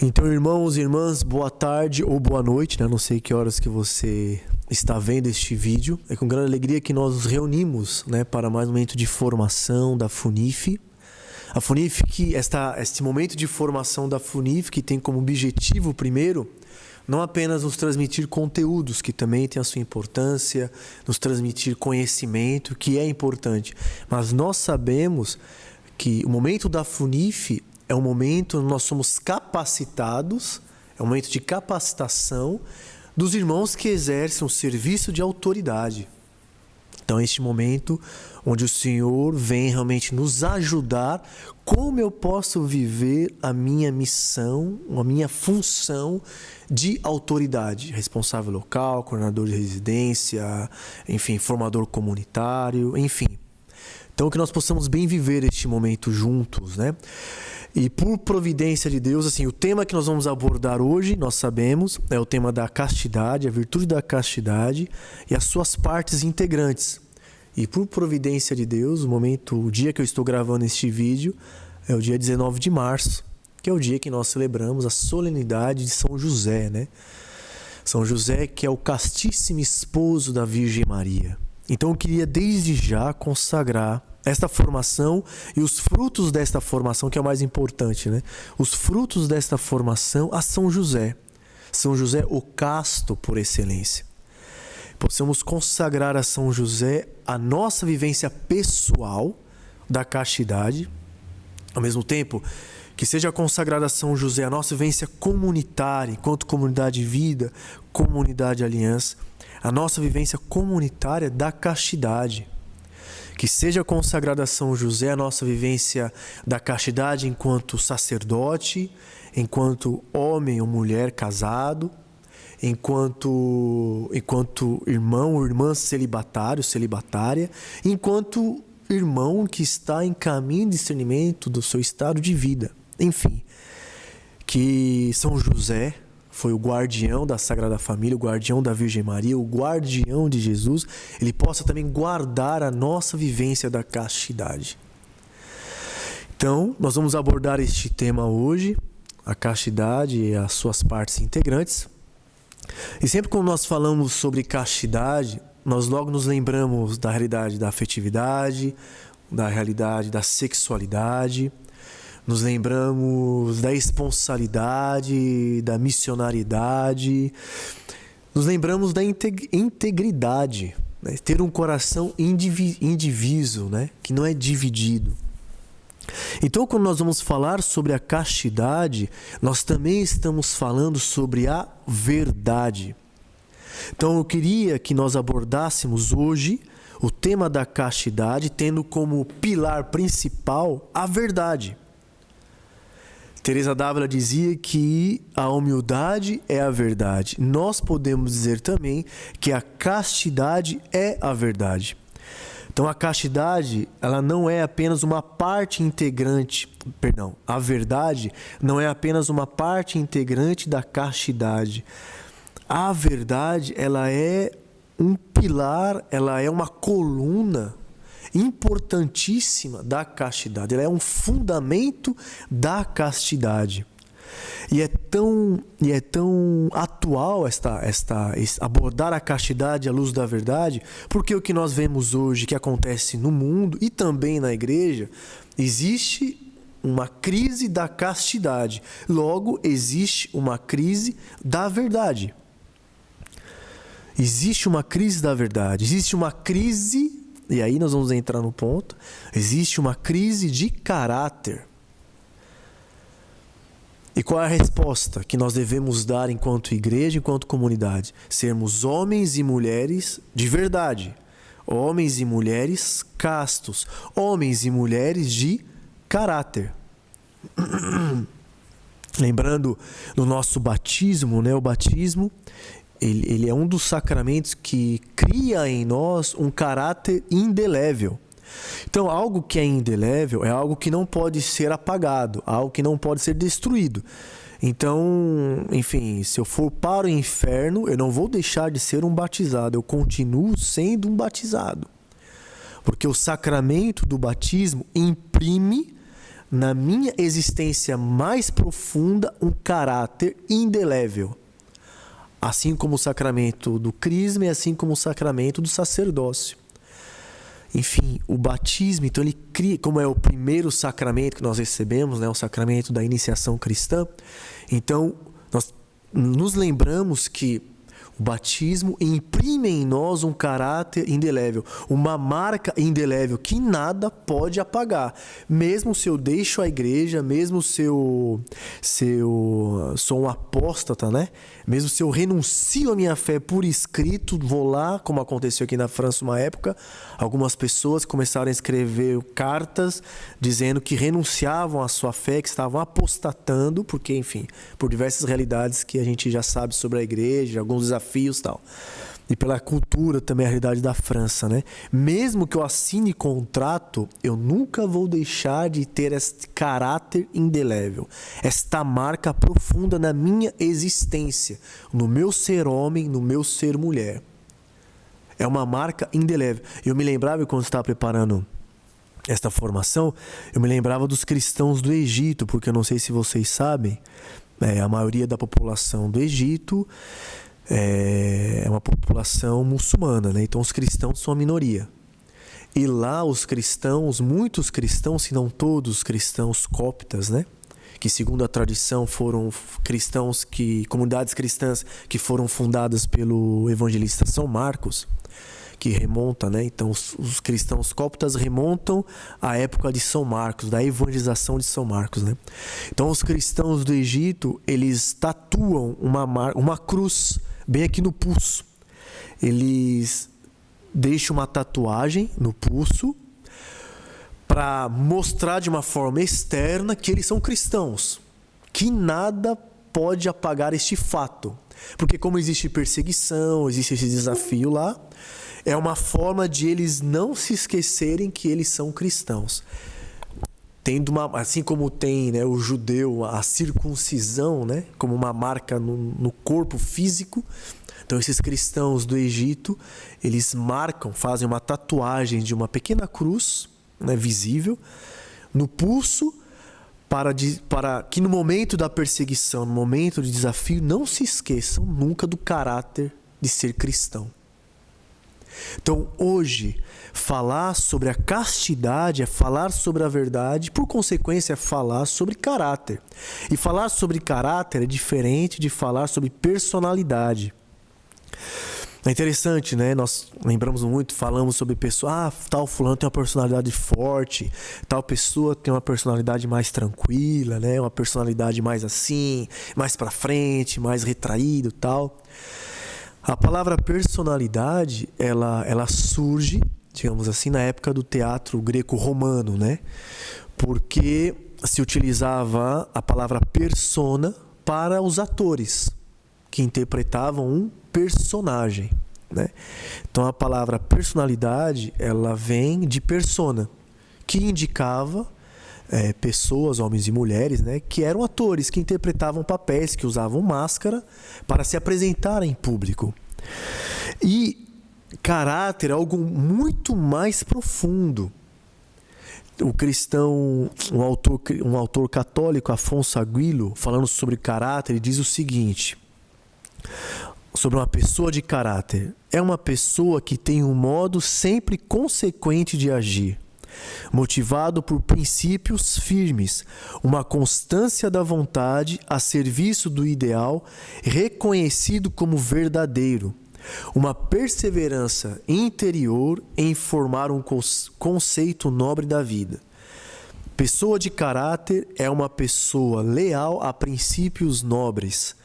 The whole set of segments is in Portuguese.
Então, irmãos e irmãs, boa tarde ou boa noite, né? Não sei que horas que você está vendo este vídeo. É com grande alegria que nós nos reunimos, né, para mais um momento de formação da FUNIF. A FUNIF, este momento de formação da FUNIF, que tem como objetivo, primeiro, não apenas nos transmitir conteúdos, que também tem a sua importância, nos transmitir conhecimento, que é importante, mas nós sabemos que o momento da FUNIF é um momento onde nós somos capacitados, é um momento de capacitação dos irmãos que exercem um serviço de autoridade. Então, é este momento onde o Senhor vem realmente nos ajudar como eu posso viver a minha missão, a minha função de autoridade, responsável local, coordenador de residência, enfim, formador comunitário, enfim. Então, que nós possamos bem viver este momento juntos, né? E por providência de Deus, assim, o tema que nós vamos abordar hoje, nós sabemos, é o tema da castidade, a virtude da castidade e as suas partes integrantes. E por providência de Deus, o dia que eu estou gravando este vídeo é o dia 19 de março, que é o dia que nós celebramos a solenidade de São José, né? São José, que é o castíssimo esposo da Virgem Maria. Então eu queria desde já consagrar esta formação e os frutos desta formação, que é o mais importante, né? Os frutos desta formação a São José. São José, o casto por excelência. Possamos consagrar a São José a nossa vivência pessoal da castidade, ao mesmo tempo que seja consagrada a São José a nossa vivência comunitária, enquanto comunidade de vida, comunidade aliança, a nossa vivência comunitária da castidade. Que seja consagrada a São José a nossa vivência da castidade enquanto sacerdote, enquanto homem ou mulher casado, enquanto irmão ou irmã celibatário, celibatária, enquanto irmão que está em caminho de discernimento do seu estado de vida. Enfim, que São José foi o guardião da Sagrada Família, o guardião da Virgem Maria, o guardião de Jesus, ele possa também guardar a nossa vivência da castidade. Então, nós vamos abordar este tema hoje, a castidade e as suas partes integrantes. E sempre quando nós falamos sobre castidade, nós logo nos lembramos da realidade da afetividade, da realidade da sexualidade, nos lembramos da esponsalidade, da missionariedade, nos lembramos da integridade, né? Ter um coração indiviso, né? Que não é dividido. Então, quando nós vamos falar sobre a castidade, nós também estamos falando sobre a verdade. Então, eu queria que nós abordássemos hoje o tema da castidade, tendo como pilar principal a verdade. Teresa d'Ávila dizia que a humildade é a verdade. Nós podemos dizer também que a castidade é a verdade. Então a castidade, ela não é apenas uma parte integrante, a verdade não é apenas uma parte integrante da castidade. A verdade, ela é um pilar, ela é uma coluna importantíssima da castidade, ela é um fundamento da castidade. E é tão atual abordar a castidade à luz da verdade, porque o que nós vemos hoje que acontece no mundo e também na igreja, existe uma crise da castidade, logo existe uma crise da verdade. Existe uma crise da verdade, existe uma crise. E aí nós vamos entrar no ponto. Existe uma crise de caráter. E qual é a resposta que nós devemos dar enquanto igreja, enquanto comunidade? Sermos homens e mulheres de verdade. Homens e mulheres castos. Homens e mulheres de caráter. Lembrando do nosso batismo, né? O batismo, ele é um dos sacramentos que cria em nós um caráter indelével. Então, algo que é indelével é algo que não pode ser apagado, algo que não pode ser destruído. Então, enfim, se eu for para o inferno, eu não vou deixar de ser um batizado, eu continuo sendo um batizado. Porque o sacramento do batismo imprime na minha existência mais profunda um caráter indelével. Assim como o sacramento do crisma e assim como o sacramento do sacerdócio. Enfim, o batismo, então ele cria, como é o primeiro sacramento que nós recebemos, né, o sacramento da iniciação cristã, então nós nos lembramos que o batismo imprime em nós um caráter indelével, uma marca indelével que nada pode apagar. Mesmo se eu deixo a igreja, mesmo se eu sou um apóstata, né? Mesmo se eu renuncio a minha fé por escrito, vou lá, como aconteceu aqui na França uma época, algumas pessoas começaram a escrever cartas dizendo que renunciavam à sua fé, que estavam apostatando, porque, enfim, por diversas realidades que a gente já sabe sobre a igreja, alguns desafios e tal. E pela cultura também, a realidade da França, né? Mesmo que eu assine contrato, eu nunca vou deixar de ter este caráter indelével, esta marca profunda na minha existência, no meu ser homem, no meu ser mulher. É uma marca indelével. Eu me lembrava, quando estava preparando esta formação, eu me lembrava dos cristãos do Egito, porque eu não sei se vocês sabem, a maioria da população do Egito é uma população muçulmana, né? Então os cristãos são a minoria. E lá os cristãos, muitos cristãos, se não todos os cristãos coptas, né? Que segundo a tradição foram cristãos comunidades cristãs que foram fundadas pelo evangelista São Marcos, que remonta, né? Então os cristãos coptas remontam à época de São Marcos, da evangelização de São Marcos, né? Então os cristãos do Egito, eles tatuam uma cruz bem aqui no pulso. Eles deixam uma tatuagem no pulso para mostrar de uma forma externa que eles são cristãos, que nada pode apagar este fato. Porque como existe perseguição, existe esse desafio lá, é uma forma de eles não se esquecerem que eles são cristãos. Assim como tem, né, o judeu, a circuncisão, né, como uma marca no corpo físico. Então esses cristãos do Egito, eles fazem uma tatuagem de uma pequena cruz, né, visível, no pulso, para que no momento da perseguição, no momento de desafio, não se esqueçam nunca do caráter de ser cristão. Então hoje, falar sobre a castidade é falar sobre a verdade, por consequência é falar sobre caráter. E falar sobre caráter é diferente de falar sobre personalidade. É interessante, né? Nós lembramos muito, falamos sobre pessoa, tal fulano tem uma personalidade forte, tal pessoa tem uma personalidade mais tranquila, né? Uma personalidade mais assim, mais pra frente, mais retraído, tal. A palavra personalidade, ela surge, digamos assim, na época do teatro greco-romano, né? Porque se utilizava a palavra persona para os atores que interpretavam um personagem, né? Então a palavra personalidade, ela vem de persona, que indicava pessoas, homens e mulheres, né, que eram atores, que interpretavam papéis, que usavam máscara para se apresentar em público. E caráter é algo muito mais profundo. O cristão, um autor católico, Afonso Aguilo, falando sobre caráter, ele diz o seguinte, sobre uma pessoa de caráter: é uma pessoa que tem um modo sempre consequente de agir, motivado por princípios firmes, uma constância da vontade a serviço do ideal, reconhecido como verdadeiro, uma perseverança interior em formar um conceito nobre da vida. Pessoa de caráter é uma pessoa leal a princípios nobres,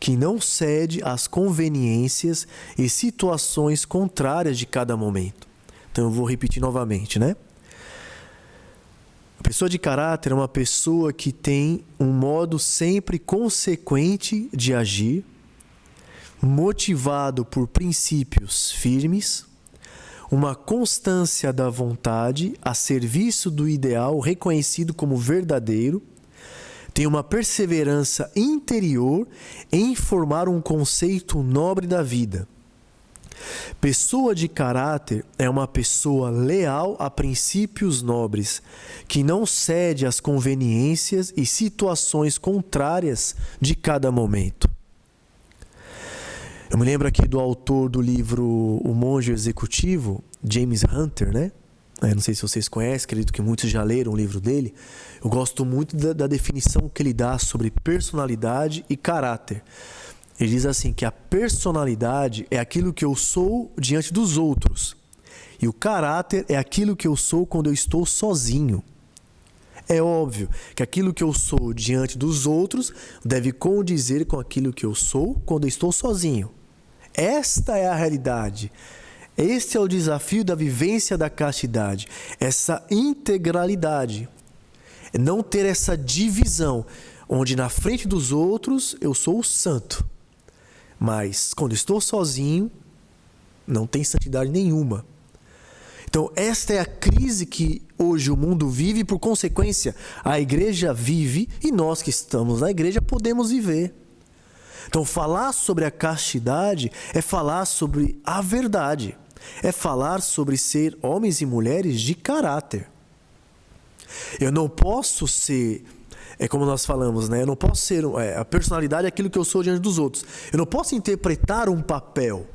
que não cede às conveniências e situações contrárias de cada momento. Então eu vou repetir novamente, né? A pessoa de caráter é uma pessoa que tem um modo sempre consequente de agir, motivado por princípios firmes, uma constância da vontade a serviço do ideal reconhecido como verdadeiro, tem uma perseverança interior em formar um conceito nobre da vida. Pessoa de caráter é uma pessoa leal a princípios nobres, que não cede às conveniências e situações contrárias de cada momento. Eu me lembro aqui do autor do livro O Monge Executivo, James Hunter, né? Não sei se vocês conhecem, acredito que muitos já leram o livro dele. Eu gosto muito da definição que ele dá sobre personalidade e caráter. Ele diz assim que a personalidade é aquilo que eu sou diante dos outros. E o caráter é aquilo que eu sou quando eu estou sozinho. É óbvio que aquilo que eu sou diante dos outros deve condizer com aquilo que eu sou quando eu estou sozinho. Esta é a realidade. Este é o desafio da vivência da castidade. Essa integralidade. Não ter essa divisão, onde na frente dos outros eu sou o santo. Mas quando estou sozinho, não tem santidade nenhuma. Então esta é a crise que hoje o mundo vive e por consequência a igreja vive e nós que estamos na igreja podemos viver. Então falar sobre a castidade é falar sobre a verdade. É falar sobre ser homens e mulheres de caráter. Eu não posso ser... como nós falamos, né? Eu não posso ser... a personalidade é aquilo que eu sou diante dos outros. Eu não posso interpretar um papel.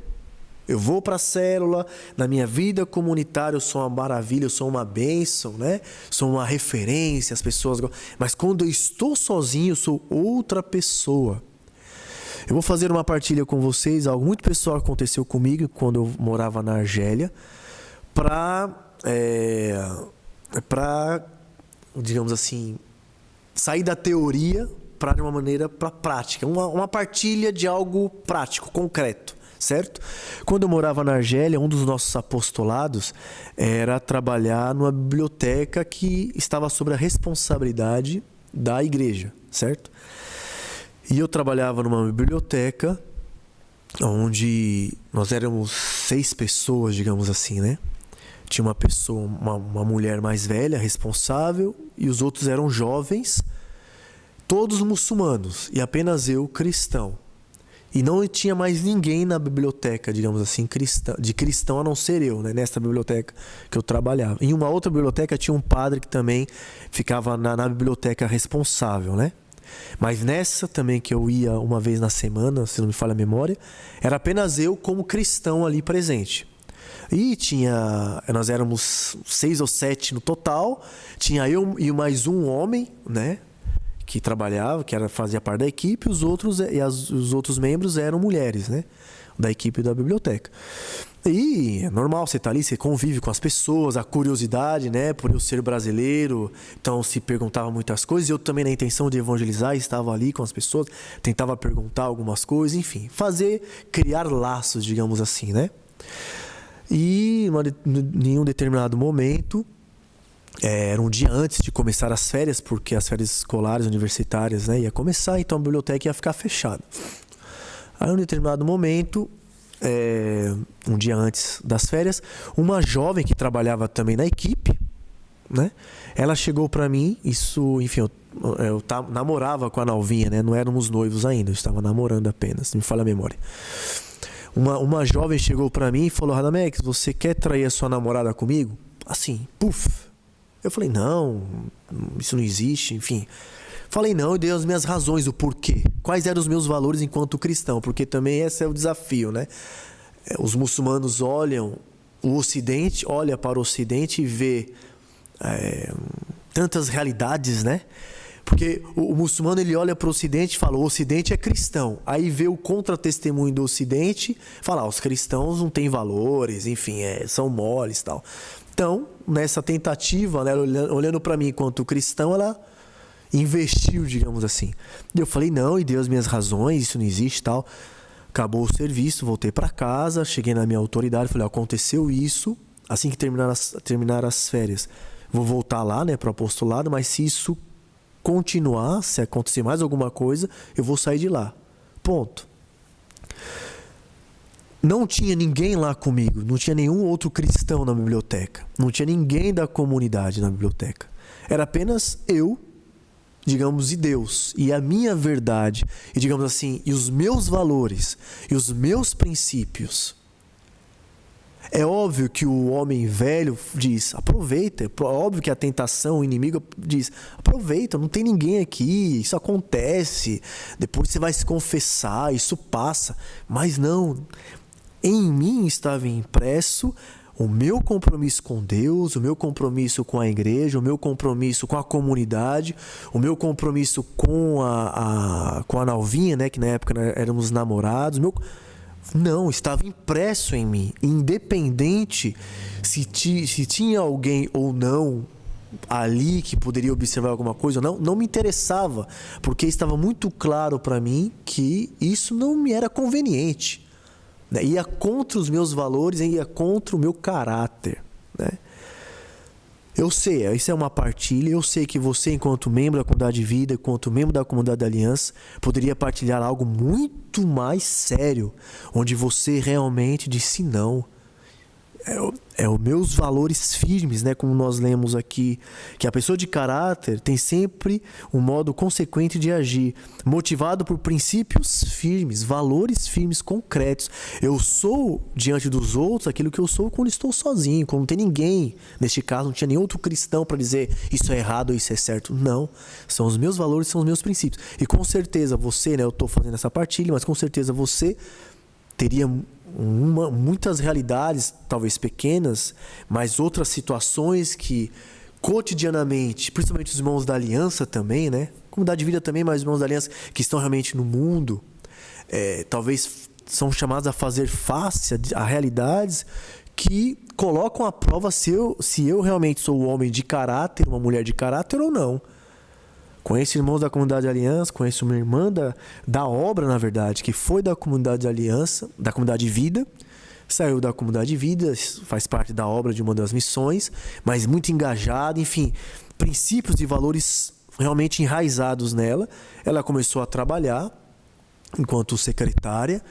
Eu vou para a célula, na minha vida comunitária eu sou uma maravilha, eu sou uma bênção, né? Sou uma referência, as pessoas... Mas quando eu estou sozinho, eu sou outra pessoa. Eu vou fazer uma partilha com vocês, algo muito pessoal que aconteceu comigo quando eu morava na Argélia, digamos assim, sair da teoria para de uma maneira para prática, uma partilha de algo prático, concreto, certo? Quando eu morava na Argélia, um dos nossos apostolados era trabalhar numa biblioteca que estava sob a responsabilidade da igreja, certo? E eu trabalhava numa biblioteca onde nós éramos 6 pessoas, digamos assim, né? Tinha uma pessoa, uma mulher mais velha, responsável, e os outros eram jovens, todos muçulmanos, e apenas eu, cristão. E não tinha mais ninguém na biblioteca, digamos assim, de cristão, a não ser eu, né? Nessa biblioteca que eu trabalhava. Em uma outra biblioteca tinha um padre que também ficava na biblioteca responsável, né? Mas nessa também que eu ia uma vez na semana, se não me falha a memória, era apenas eu como cristão ali presente. E nós éramos 6 ou 7 no total, tinha eu e mais um homem, né, que trabalhava, fazia parte da equipe, os outros membros eram mulheres, né, da equipe da biblioteca. E é normal, você tá ali, você convive com as pessoas, a curiosidade, né, por eu ser brasileiro, então se perguntava muitas coisas, e eu também na intenção de evangelizar, estava ali com as pessoas, tentava perguntar algumas coisas, enfim, criar laços, digamos assim, né. E em um determinado momento, era um dia antes de começar as férias, porque as férias escolares, universitárias, né, ia começar, então a biblioteca ia ficar fechada. Aí em um determinado momento, um dia antes das férias, uma jovem que trabalhava também na equipe, né? Ela chegou para mim, enfim, eu namorava com a Nalvinha, né? Não éramos noivos ainda, eu estava namorando apenas, se me falha a memória. Uma jovem chegou para mim e falou: Radamex, você quer trair a sua namorada comigo? Assim, puf. Eu falei: não, isso não existe, enfim. Falei não e dei as minhas razões, o porquê. Quais eram os meus valores enquanto cristão, porque também esse é o desafio, né? Os muçulmanos olham o Ocidente, olha para o Ocidente e vê tantas realidades, né? Porque o muçulmano ele olha para o Ocidente e fala: o Ocidente é cristão. Aí vê o contra-testemunho do Ocidente, fala: os cristãos não têm valores, enfim, são moles e tal. Então, nessa tentativa, né, olhando para mim enquanto cristão, ela investiu, digamos assim. E eu falei não, e dei as minhas razões, isso não existe e tal. Acabou o serviço, voltei para casa, cheguei na minha autoridade, falei: aconteceu isso, assim que terminar as férias, vou voltar lá, né, para o apostolado, mas se isso continuar, se acontecer mais alguma coisa, eu vou sair de lá. Ponto. Não tinha ninguém lá comigo, não tinha nenhum outro cristão na biblioteca, não tinha ninguém da comunidade na biblioteca. Era apenas eu, digamos, e Deus, e a minha verdade, e digamos assim, e os meus valores, e os meus princípios. É óbvio que o homem velho diz, aproveita. É óbvio que a tentação, o inimigo diz, aproveita, não tem ninguém aqui, isso acontece. Depois você vai se confessar, isso passa. Mas não, em mim estava impresso o meu compromisso com Deus, o meu compromisso com a igreja, o meu compromisso com a comunidade, o meu compromisso com a Nalvinha, né, que na época éramos namorados. Não, estava impresso em mim, independente se tinha alguém ou não ali que poderia observar alguma coisa ou não, não me interessava, porque estava muito claro para mim que isso não me era conveniente. Ia contra os meus valores, ia contra o meu caráter, né? Eu sei, isso é uma partilha. Eu sei que você, enquanto membro da comunidade de vida, enquanto membro da comunidade da aliança, poderia partilhar algo muito mais sério, onde você realmente disse não. É os meus valores firmes, né? Como nós lemos aqui, que a pessoa de caráter tem sempre um modo consequente de agir, motivado por princípios firmes, valores firmes, concretos. Eu sou diante dos outros aquilo que eu sou quando estou sozinho, quando não tem ninguém. Neste caso, não tinha nenhum outro cristão para dizer isso é errado ou isso é certo. Não, são os meus valores, são os meus princípios. E com certeza você, né? Eu estou fazendo essa partilha, mas com certeza você teria muitas realidades, talvez pequenas, mas outras situações que cotidianamente, principalmente os irmãos da aliança também, né? Comunidade de vida também, mas os irmãos da aliança que estão realmente no mundo, talvez são chamados a fazer face a realidades que colocam à prova se eu realmente sou um homem de caráter, uma mulher de caráter ou não. Conheço irmãos da comunidade de aliança, conheço uma irmã da obra, na verdade, que foi da comunidade de aliança, da comunidade de vida, saiu da comunidade de vida, faz parte da obra de uma das missões, mas muito engajada, enfim, princípios e valores realmente enraizados nela. Ela começou a trabalhar enquanto secretária,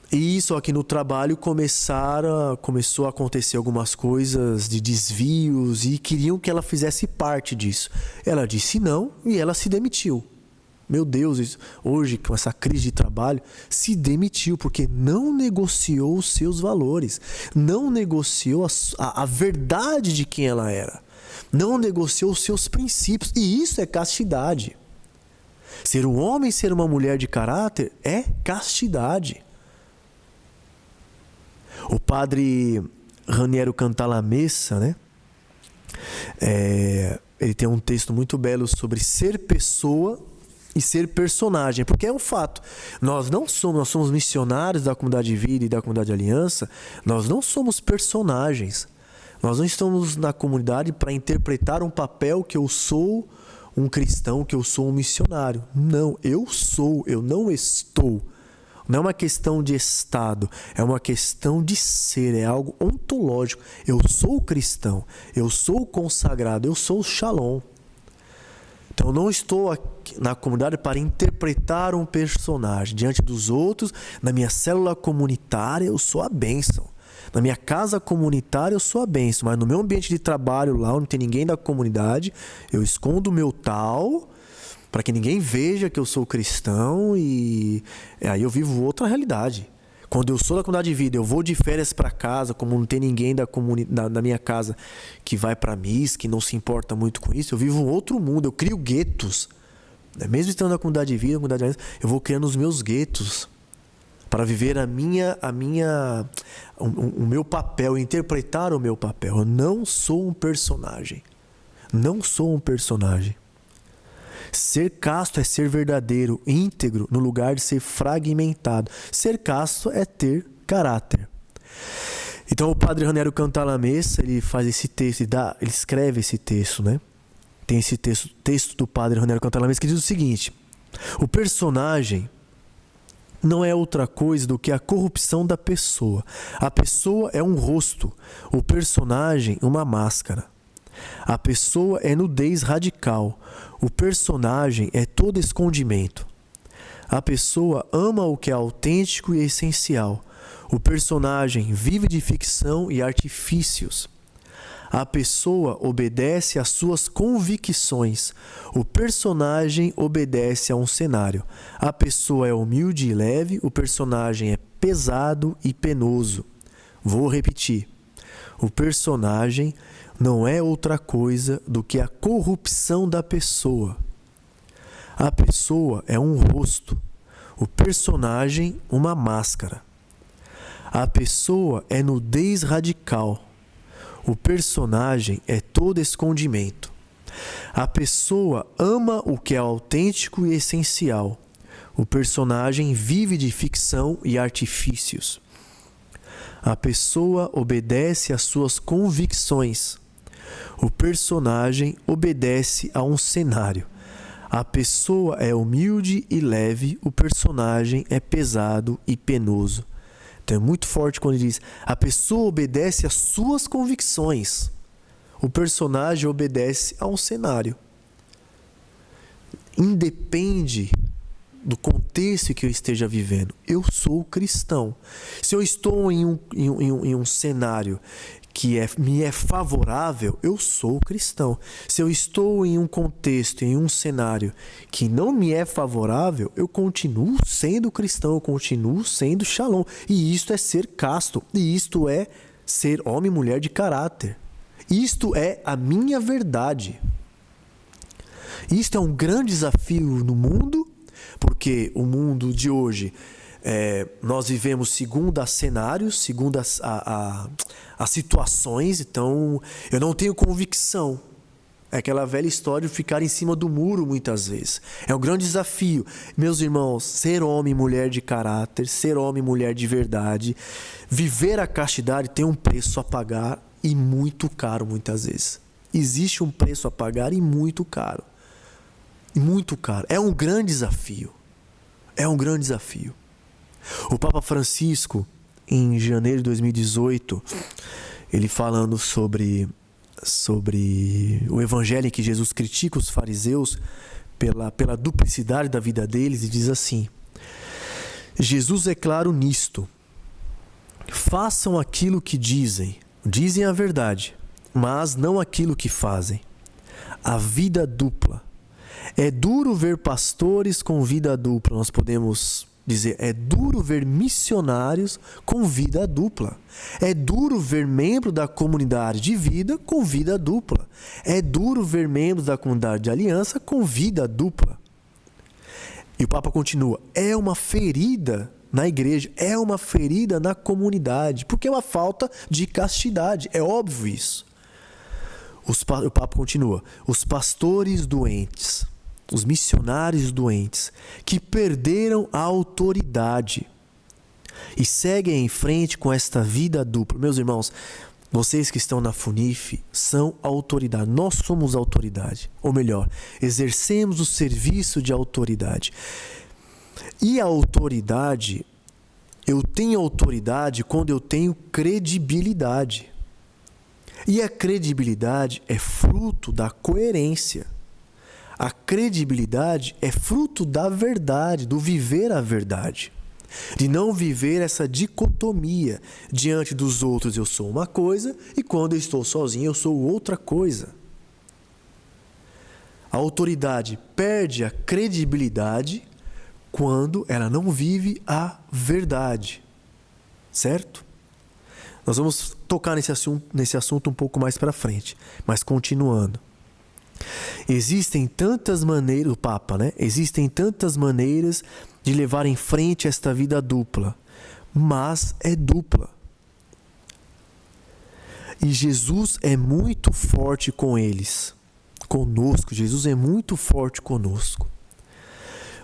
e só que no trabalho começou a acontecer algumas coisas de desvios e queriam que ela fizesse parte disso. Ela disse não e ela se demitiu. Meu Deus, hoje com essa crise de trabalho, se demitiu porque não negociou os seus valores, não negociou a verdade de quem ela era, não negociou os seus princípios, e isso é castidade. Ser um homem, ser uma mulher de caráter é castidade. O padre Raniero Cantalamessa, né? Ele tem um texto muito belo sobre ser pessoa e ser personagem, porque é um fato. Nós somos missionários da comunidade de vida e da comunidade de aliança, nós não somos personagens. Nós não estamos na comunidade para interpretar um papel que eu sou um cristão, que eu sou um missionário. Não, eu não estou. Não é uma questão de estado, é uma questão de ser, é algo ontológico. Eu sou cristão, eu sou consagrado, eu sou Shalom. Então eu não estou aqui na comunidade para interpretar um personagem. Diante dos outros, na minha célula comunitária, eu sou a bênção. Na minha casa comunitária, eu sou a bênção. Mas no meu ambiente de trabalho, lá onde não tem ninguém da comunidade, eu escondo o meu tal, para que ninguém veja que eu sou cristão, e aí eu vivo outra realidade. Quando eu sou da comunidade de vida, eu vou de férias para casa, como não tem ninguém da minha casa que vai para missa, que não se importa muito com isso, eu vivo um outro mundo, eu crio guetos. Mesmo estando na comunidade de vida, na comunidade de aliança, eu vou criando os meus guetos para viver o meu papel, interpretar o meu papel. Eu não sou um personagem. Não sou um personagem. Ser casto é ser verdadeiro, íntegro, no lugar de ser fragmentado. Ser casto é ter caráter. Então o padre Raniero Cantalamessa, ele faz esse texto, ele escreve esse texto, né? Tem esse texto do padre Raniero Cantalamessa que diz o seguinte: o personagem não é outra coisa do que a corrupção da pessoa. A pessoa é um rosto, o personagem uma máscara. A pessoa é nudez radical. O personagem é todo escondimento. A pessoa ama o que é autêntico e essencial. O personagem vive de ficção e artifícios. A pessoa obedece às suas convicções. O personagem obedece a um cenário. A pessoa é humilde e leve. O personagem é pesado e penoso. Vou repetir. O personagem não é outra coisa do que a corrupção da pessoa. A pessoa é um rosto. O personagem, uma máscara. A pessoa é nudez radical. O personagem é todo escondimento. A pessoa ama o que é autêntico e essencial. O personagem vive de ficção e artifícios. A pessoa obedece às suas convicções. O personagem obedece a um cenário. A pessoa é humilde e leve, o personagem é pesado e penoso. Então é muito forte quando ele diz: a pessoa obedece às suas convicções. O personagem obedece a um cenário. Independe do contexto que eu esteja vivendo. Eu sou cristão. Se eu estou em um cenário que me é favorável, eu sou cristão. Se eu estou em um contexto, em um cenário que não me é favorável, eu continuo sendo cristão, eu continuo sendo shalom. E isto é ser casto, e isto é ser homem e mulher de caráter. Isto é a minha verdade. Isto é um grande desafio no mundo, porque o mundo de hoje, nós vivemos segundo os cenários, segundo as situações. Então eu não tenho convicção. É aquela velha história de ficar em cima do muro muitas vezes. É um grande desafio. Meus irmãos, ser homem e mulher de caráter, ser homem e mulher de verdade, viver a castidade tem um preço a pagar, e muito caro muitas vezes. Existe um preço a pagar e muito caro. E muito caro. É um grande desafio. É um grande desafio. O Papa Francisco, em janeiro de 2018, ele falando sobre o evangelho em que Jesus critica os fariseus pela duplicidade da vida deles, e diz assim: Jesus é claro nisto. Façam aquilo que dizem a verdade, mas não aquilo que fazem. A vida dupla. É duro ver pastores com vida dupla. Nós podemos dizer, é duro ver missionários com vida dupla. É duro ver membro da comunidade de vida com vida dupla. É duro ver membros da comunidade de aliança com vida dupla. E o Papa continua, é uma ferida na igreja, é uma ferida na comunidade, porque é uma falta de castidade, é óbvio isso. O Papa continua, os pastores doentes, os missionários doentes, que perderam a autoridade e seguem em frente com esta vida dupla. Meus irmãos, vocês que estão na FUNIF são autoridade, nós somos autoridade, ou melhor, exercemos o serviço de autoridade. E a autoridade, eu tenho autoridade quando eu tenho credibilidade. E a credibilidade é fruto da coerência. A credibilidade é fruto da verdade, do viver a verdade. De não viver essa dicotomia. Diante dos outros eu sou uma coisa e quando eu estou sozinho eu sou outra coisa. A autoridade perde a credibilidade quando ela não vive a verdade. Certo? Nós vamos tocar nesse assunto um pouco mais para frente. Mas continuando. Existem tantas maneiras, o Papa, né? Existem tantas maneiras de levar em frente esta vida dupla. Mas é dupla. E Jesus é muito forte com eles. Conosco. Jesus é muito forte conosco.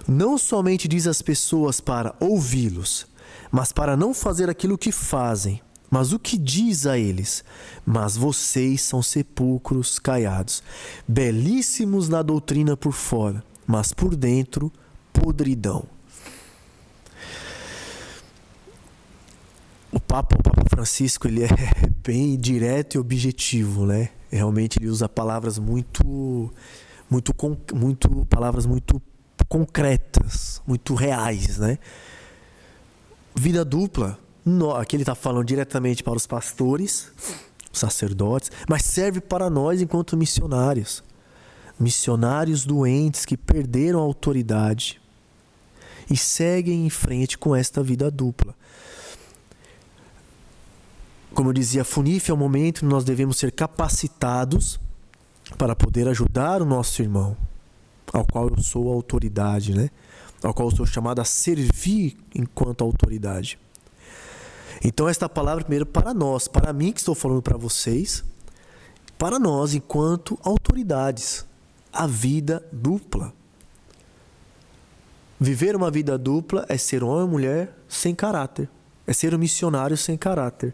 Não somente diz às pessoas para ouvi-los, mas para não fazer aquilo que fazem. Mas o que diz a eles? Mas vocês são sepulcros caiados, belíssimos na doutrina por fora, mas por dentro, podridão. O Papa Francisco, ele é bem direto e objetivo, né? Realmente ele usa palavras palavras muito concretas, muito reais, né? Vida dupla. Aqui ele está falando diretamente para os pastores, os sacerdotes, mas serve para nós enquanto missionários. Missionários doentes que perderam a autoridade e seguem em frente com esta vida dupla. Como eu dizia, a FUNIF é o momento em que nós devemos ser capacitados para poder ajudar o nosso irmão, ao qual eu sou autoridade, né? Ao qual eu sou chamado a servir enquanto autoridade. Então esta palavra primeiro para nós, para mim que estou falando para vocês, para nós enquanto autoridades, a vida dupla. Viver uma vida dupla é ser homem ou mulher sem caráter, é ser um missionário sem caráter,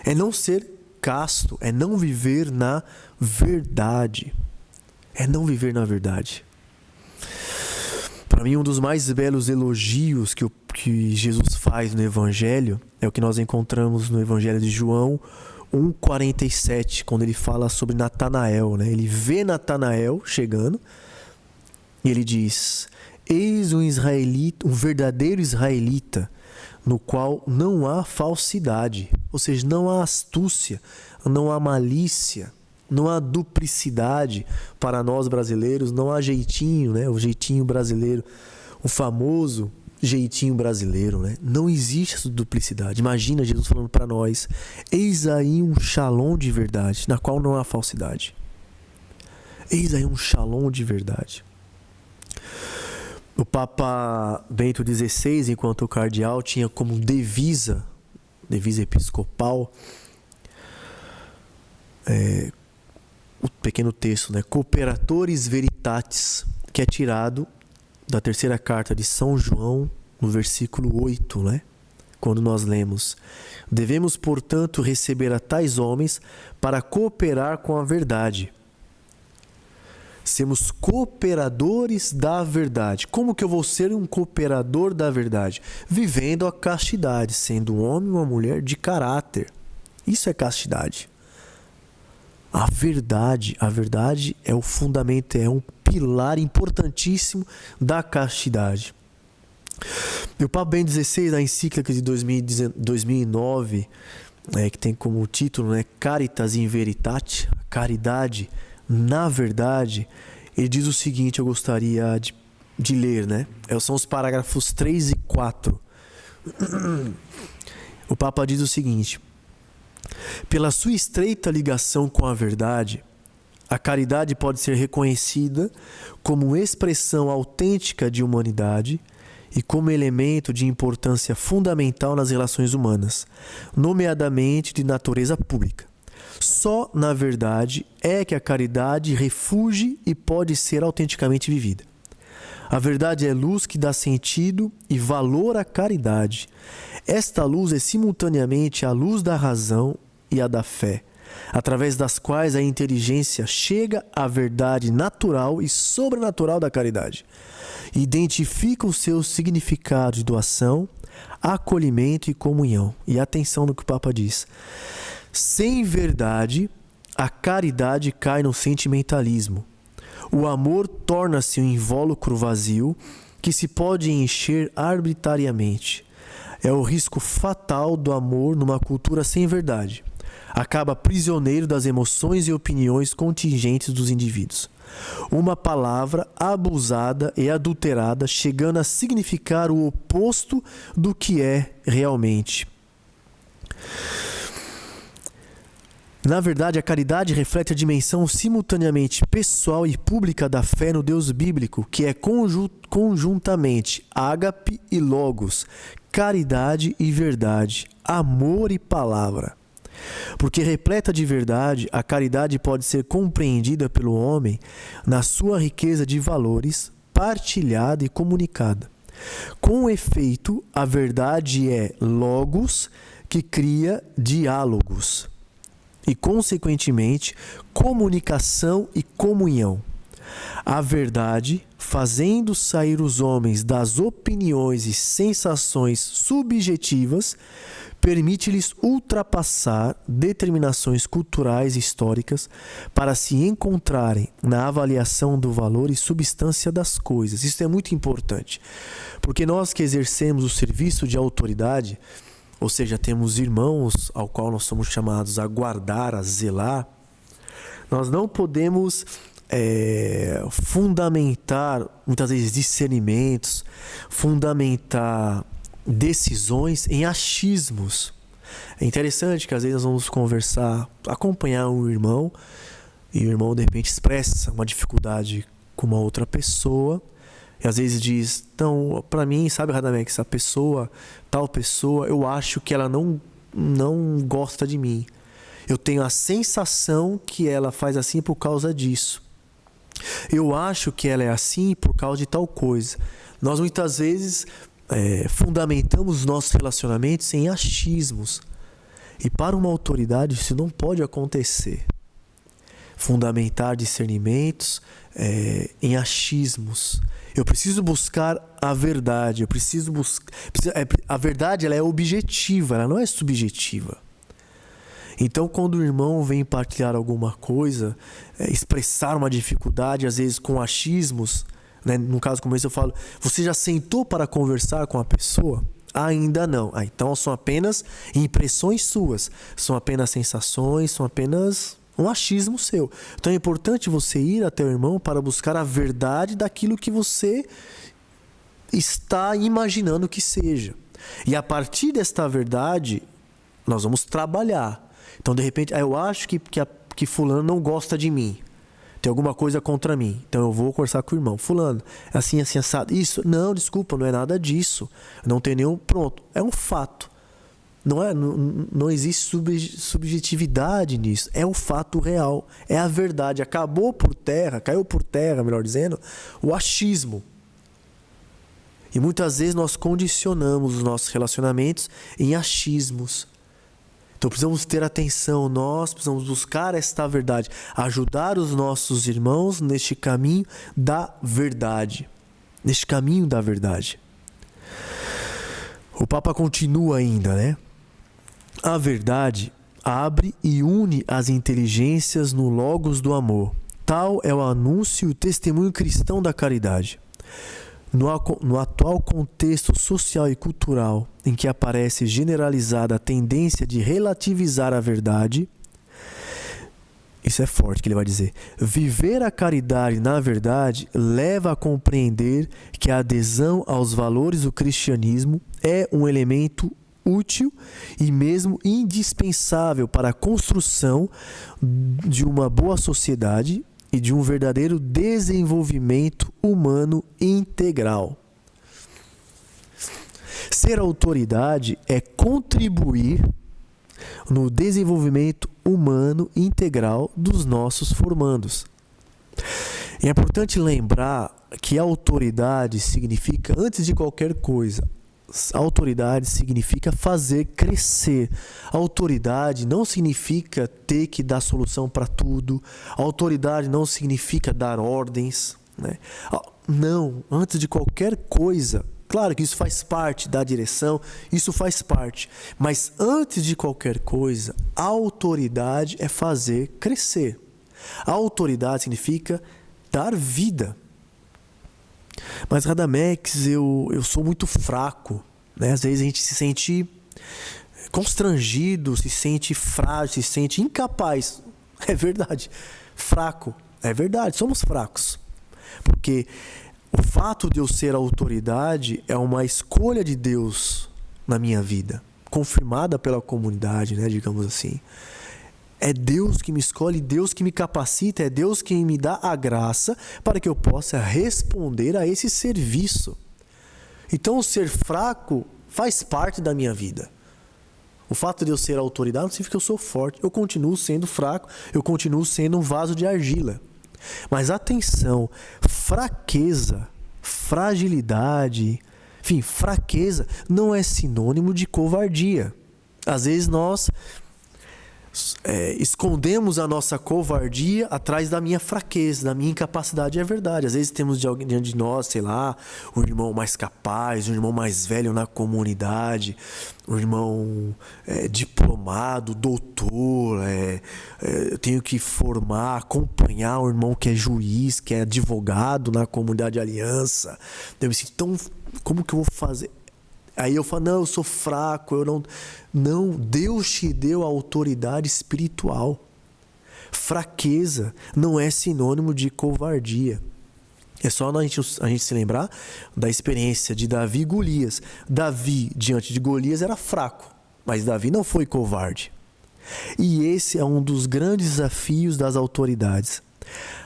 é não ser casto, é não viver na verdade, é não viver na verdade. Para mim, um dos mais belos elogios que Jesus faz no Evangelho é o que nós encontramos no Evangelho de João 1,47, quando ele fala sobre Natanael, né? Ele vê Natanael chegando e ele diz: eis um israelita, um verdadeiro israelita, no qual não há falsidade, ou seja, não há astúcia, não há malícia, não há duplicidade. Para nós brasileiros não há jeitinho, né? O jeitinho brasileiro, o famoso jeitinho brasileiro, né? Não existe essa duplicidade. Imagina Jesus falando para nós: eis aí um shalom de verdade, na qual não há falsidade. Eis aí um shalom de verdade. O Papa Bento XVI, enquanto cardeal, tinha como devisa episcopal, o pequeno texto, né? Cooperatores Veritatis, que é tirado da terceira carta de São João, no versículo 8, né? Quando nós lemos: devemos, portanto, receber a tais homens para cooperar com a verdade. Sermos cooperadores da verdade. Como que eu vou ser um cooperador da verdade? Vivendo a castidade, sendo um homem e uma mulher de caráter. Isso é castidade. A verdade é o fundamento, é um pilar importantíssimo da castidade. E o Papa Bento XVI, na encíclica de 2009, que tem como título, né, Caritas in Veritate, caridade na verdade, ele diz o seguinte, eu gostaria de ler, né? São os parágrafos 3 e 4. O Papa diz o seguinte: pela sua estreita ligação com a verdade, a caridade pode ser reconhecida como expressão autêntica de humanidade e como elemento de importância fundamental nas relações humanas, nomeadamente de natureza pública. Só na verdade é que a caridade refugie e pode ser autenticamente vivida. A verdade é luz que dá sentido e valor à caridade. Esta luz é simultaneamente a luz da razão e a da fé, através das quais a inteligência chega à verdade natural e sobrenatural da caridade. Identifica os seus significados de doação, acolhimento e comunhão. E atenção no que o Papa diz: sem verdade, a caridade cai no sentimentalismo. O amor torna-se um invólucro vazio que se pode encher arbitrariamente. É o risco fatal do amor numa cultura sem verdade. Acaba prisioneiro das emoções e opiniões contingentes dos indivíduos. Uma palavra abusada e adulterada, chegando a significar o oposto do que é realmente. Na verdade, a caridade reflete a dimensão simultaneamente pessoal e pública da fé no Deus bíblico, que é conjuntamente ágape e logos, caridade e verdade, amor e palavra. Porque repleta de verdade, a caridade pode ser compreendida pelo homem na sua riqueza de valores, partilhada e comunicada. Com efeito, a verdade é logos que cria diálogos e, consequentemente, comunicação e comunhão. A verdade, fazendo sair os homens das opiniões e sensações subjetivas, permite-lhes ultrapassar determinações culturais e históricas para se encontrarem na avaliação do valor e substância das coisas. Isso é muito importante, porque nós que exercemos o serviço de autoridade, ou seja, temos irmãos ao qual nós somos chamados a guardar, a zelar, nós não podemos fundamentar, muitas vezes, discernimentos, fundamentar decisões em achismos. É interessante que às vezes nós vamos conversar, acompanhar um irmão, e o irmão de repente expressa uma dificuldade com uma outra pessoa, e às vezes diz, então, para mim, sabe, Radamex, essa pessoa, tal pessoa, eu acho que ela não gosta de mim. Eu tenho a sensação que ela faz assim por causa disso. Eu acho que ela é assim por causa de tal coisa. Nós muitas vezes fundamentamos nossos relacionamentos em achismos. E para uma autoridade isso não pode acontecer. Fundamentar discernimentos em achismos. Eu preciso buscar a verdade. A verdade, ela é objetiva, ela não é subjetiva. Então, quando o irmão vem partilhar alguma coisa, expressar uma dificuldade, às vezes com achismos, né? No caso como esse eu falo, você já sentou para conversar com a pessoa? Ainda não. Então são apenas impressões suas, são apenas sensações, são apenas um achismo seu. Então é importante você ir até o irmão para buscar a verdade daquilo que você está imaginando que seja. E a partir desta verdade, nós vamos trabalhar. Então, de repente, eu acho que fulano não gosta de mim. Tem alguma coisa contra mim. Então, eu vou conversar com o irmão. Fulano, assim, assado. Isso, não, desculpa, não é nada disso. Não tem nenhum... Pronto, é um fato. Não existe subjetividade nisso. É o fato real. É a verdade. Caiu por terra, melhor dizendo, o achismo. E muitas vezes nós condicionamos os nossos relacionamentos em achismos. Então precisamos ter atenção, nós precisamos buscar esta verdade, ajudar os nossos irmãos neste caminho da verdade. Neste caminho da verdade. O Papa continua ainda, né? A verdade abre e une as inteligências no logos do amor. Tal é o anúncio e o testemunho cristão da caridade. No atual contexto social e cultural em que aparece generalizada a tendência de relativizar a verdade, isso é forte que ele vai dizer, viver a caridade na verdade leva a compreender que a adesão aos valores do cristianismo é um elemento útil e mesmo indispensável para a construção de uma boa sociedade e de um verdadeiro desenvolvimento humano integral. Ser autoridade é contribuir no desenvolvimento humano integral dos nossos formandos. É importante lembrar que autoridade significa, antes de qualquer coisa, autoridade significa fazer crescer. Autoridade não significa ter que dar solução para tudo. Autoridade não significa dar ordens, né? Não, antes de qualquer coisa, claro que isso faz parte da direção, isso faz parte. Mas antes de qualquer coisa, a autoridade é fazer crescer. A autoridade significa dar vida. Mas, Radamex, eu sou muito fraco, né? Às vezes a gente se sente constrangido, se sente frágil, se sente incapaz. É verdade. Fraco. É verdade, somos fracos. Porque o fato de eu ser autoridade é uma escolha de Deus na minha vida, confirmada pela comunidade, né? Digamos assim. É Deus que me escolhe, Deus que me capacita, é Deus que me dá a graça para que eu possa responder a esse serviço. Então, o ser fraco faz parte da minha vida. O fato de eu ser autoridade não significa que eu sou forte. Eu continuo sendo fraco, eu continuo sendo um vaso de argila. Mas atenção, fraqueza, fragilidade, enfim, fraqueza não é sinônimo de covardia. Às vezes nós escondemos a nossa covardia atrás da minha fraqueza, da minha incapacidade. É verdade, às vezes temos de alguém diante de nós, sei lá, um irmão mais capaz, um irmão mais velho na comunidade, um irmão diplomado, doutor, eu tenho que formar, acompanhar um irmão que é juiz, que é advogado na comunidade de aliança. Eu me sinto tão... Como que eu vou fazer? Aí eu falo, não, eu sou fraco, eu não... Não, Deus te deu a autoridade espiritual. Fraqueza não é sinônimo de covardia. É só a gente se lembrar da experiência de Davi e Golias. Davi, diante de Golias, era fraco. Mas Davi não foi covarde. E esse é um dos grandes desafios das autoridades.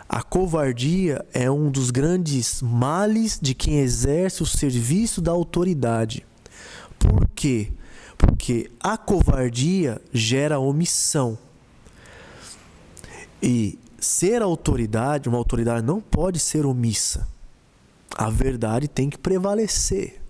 A covardia é um dos grandes males de quem exerce o serviço da autoridade. Por quê? Porque a covardia gera omissão. E ser autoridade, uma autoridade não pode ser omissa. A verdade tem que prevalecer.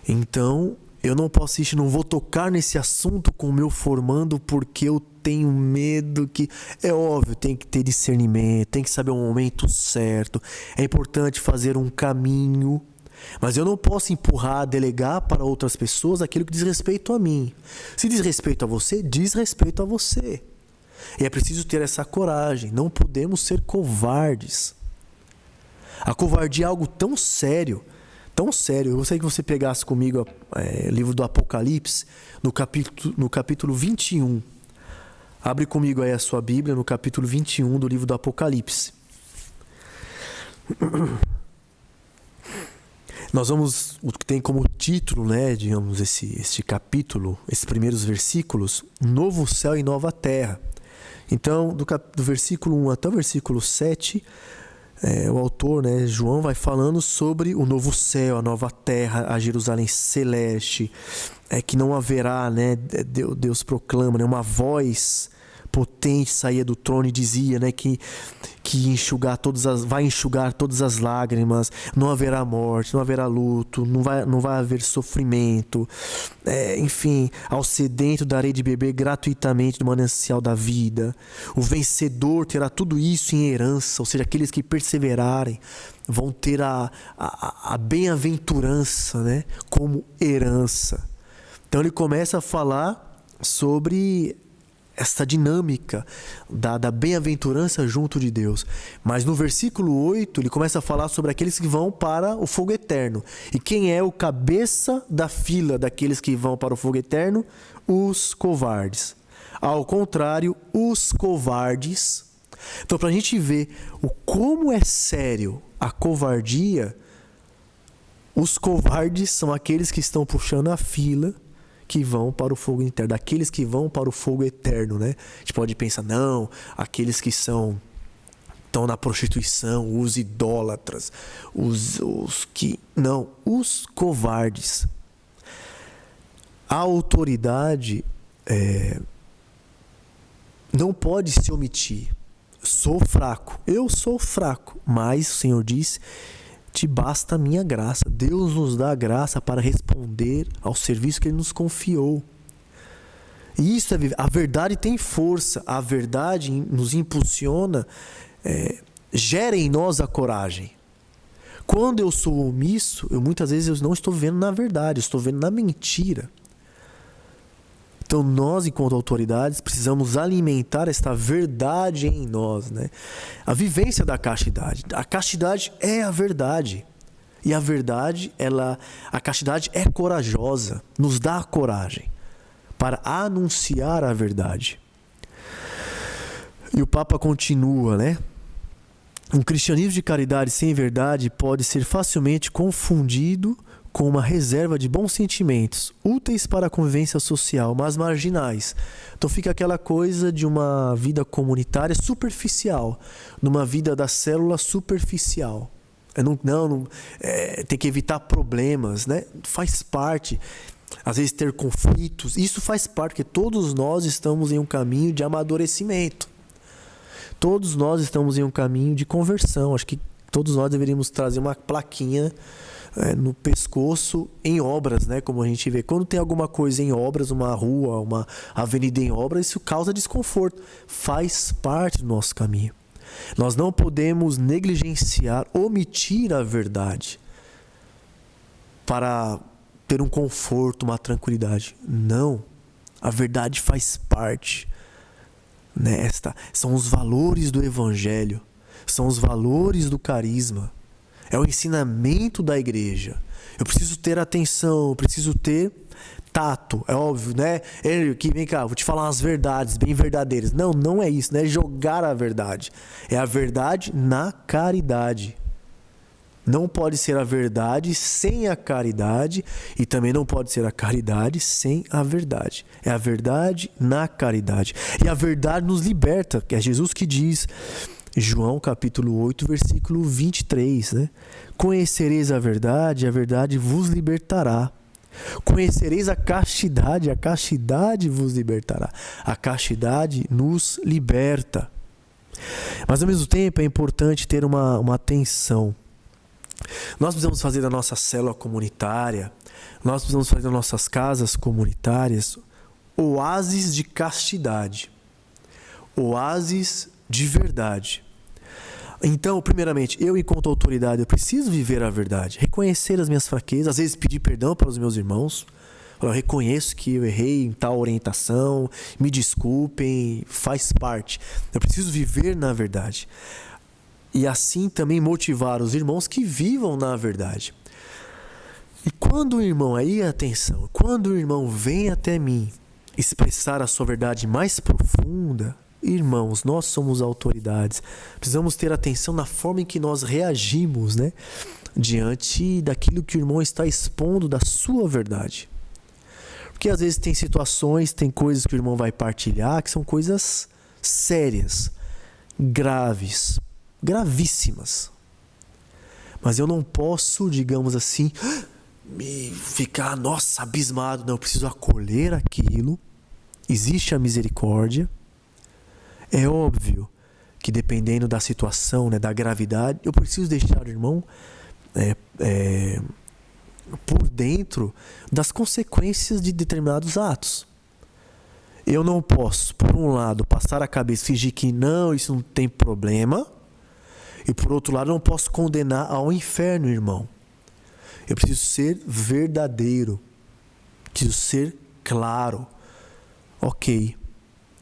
Então, eu não posso assistir, não vou tocar nesse assunto com o meu formando porque eu tenho medo que... É óbvio, tem que ter discernimento, tem que saber o momento certo. É importante fazer um caminho, mas eu não posso empurrar, delegar para outras pessoas aquilo que diz respeito a mim. Se diz respeito a você, diz respeito a você. E é preciso ter essa coragem, não podemos ser covardes. A covardia é algo tão sério, tão sério. Eu gostaria que você pegasse comigo o livro do Apocalipse, no capítulo 21. Abre comigo aí a sua Bíblia, no capítulo 21 do livro do Apocalipse. Nós vamos, o que tem como título, né, digamos, este capítulo, esses primeiros versículos, Novo Céu e Nova Terra. Então, do versículo 1 até o versículo 7, o autor, né, João, vai falando sobre o novo céu, a nova terra, a Jerusalém celeste, que não haverá, né, Deus proclama, né, uma voz potente saía do trono e dizia, né, que vai enxugar todas as lágrimas, não haverá morte, não haverá luto, não vai haver sofrimento, enfim, ao sedento darei de beber gratuitamente do manancial da vida. O vencedor terá tudo isso em herança, ou seja, aqueles que perseverarem vão ter a bem-aventurança, né, como herança. Então ele começa a falar sobre essa dinâmica da bem-aventurança junto de Deus. Mas no versículo 8, ele começa a falar sobre aqueles que vão para o fogo eterno. E quem é o cabeça da fila daqueles que vão para o fogo eterno? Os covardes. Ao contrário, os covardes... Então, para a gente ver como é sério a covardia, os covardes são aqueles que estão puxando a fila que vão para o fogo eterno, daqueles que vão para o fogo eterno, né? A gente pode pensar, não, aqueles que estão na prostituição, os idólatras, os que... Não, os covardes. A autoridade não pode se omitir. Eu sou fraco, mas o Senhor diz... Te basta a minha graça. Deus nos dá a graça para responder ao serviço que Ele nos confiou. E isso a verdade tem força. A verdade nos impulsiona, gera em nós a coragem. Quando eu sou omisso, muitas vezes eu não estou vendo na verdade, eu estou vendo na mentira. Então nós, enquanto autoridades, precisamos alimentar esta verdade em nós, né? A vivência da castidade. A castidade é a verdade. E a verdade, a castidade é corajosa, nos dá coragem para anunciar a verdade. E o Papa continua, né? Um cristianismo de caridade sem verdade pode ser facilmente confundido com uma reserva de bons sentimentos, úteis para a convivência social, mas marginais. Então fica aquela coisa de uma vida comunitária superficial, numa vida da célula superficial. Tem que evitar problemas, né? Faz parte, às vezes ter conflitos, isso faz parte, porque todos nós estamos em um caminho de amadurecimento. Todos nós estamos em um caminho de conversão. Acho que todos nós deveríamos trazer uma plaquinha no pescoço em obras, né? Como a gente vê, quando tem alguma coisa em obras, uma rua, uma avenida em obras, isso causa desconforto, faz parte do nosso caminho. Nós não podemos negligenciar, omitir a verdade para ter um conforto, uma tranquilidade. Não, a verdade faz parte, né? São os valores do Evangelho, são os valores do carisma. É o ensinamento da igreja. Eu preciso ter atenção, eu preciso ter tato. É óbvio, né? Vem cá, vou te falar umas verdades bem verdadeiras. Não é isso, não é jogar a verdade. É a verdade na caridade. Não pode ser a verdade sem a caridade e também não pode ser a caridade sem a verdade. É a verdade na caridade. E a verdade nos liberta, que é Jesus que diz, João capítulo 8, versículo 23, né? Conhecereis a verdade vos libertará. Conhecereis a castidade vos libertará. A castidade nos liberta. Mas ao mesmo tempo é importante ter uma atenção. Nós precisamos fazer da nossa célula comunitária, nós precisamos fazer das nossas casas comunitárias oásis de castidade, oásis de verdade. Então, primeiramente, eu enquanto autoridade, eu preciso viver a verdade, reconhecer as minhas fraquezas, às vezes pedir perdão para os meus irmãos. Eu reconheço que eu errei em tal orientação, me desculpem, faz parte. Eu preciso viver na verdade. E assim também motivar os irmãos que vivam na verdade. E quando o irmão, aí atenção, quando o irmão vem até mim expressar a sua verdade mais profunda, irmãos, nós somos autoridades. Precisamos ter atenção na forma em que nós reagimos, né? Diante daquilo que o irmão está expondo da sua verdade. Porque às vezes tem situações, tem coisas que o irmão vai partilhar que são coisas sérias, graves, gravíssimas. Mas eu não posso, digamos assim, me ficar, nossa, abismado. Não, eu preciso acolher aquilo. Existe a misericórdia. É óbvio que dependendo da situação, né, da gravidade, eu preciso deixar o irmão por dentro das consequências de determinados atos. Eu não posso, por um lado, passar a cabeça e fingir que não, isso não tem problema. E por outro lado, eu não posso condenar ao inferno, irmão. Eu preciso ser verdadeiro. Preciso ser claro. Ok.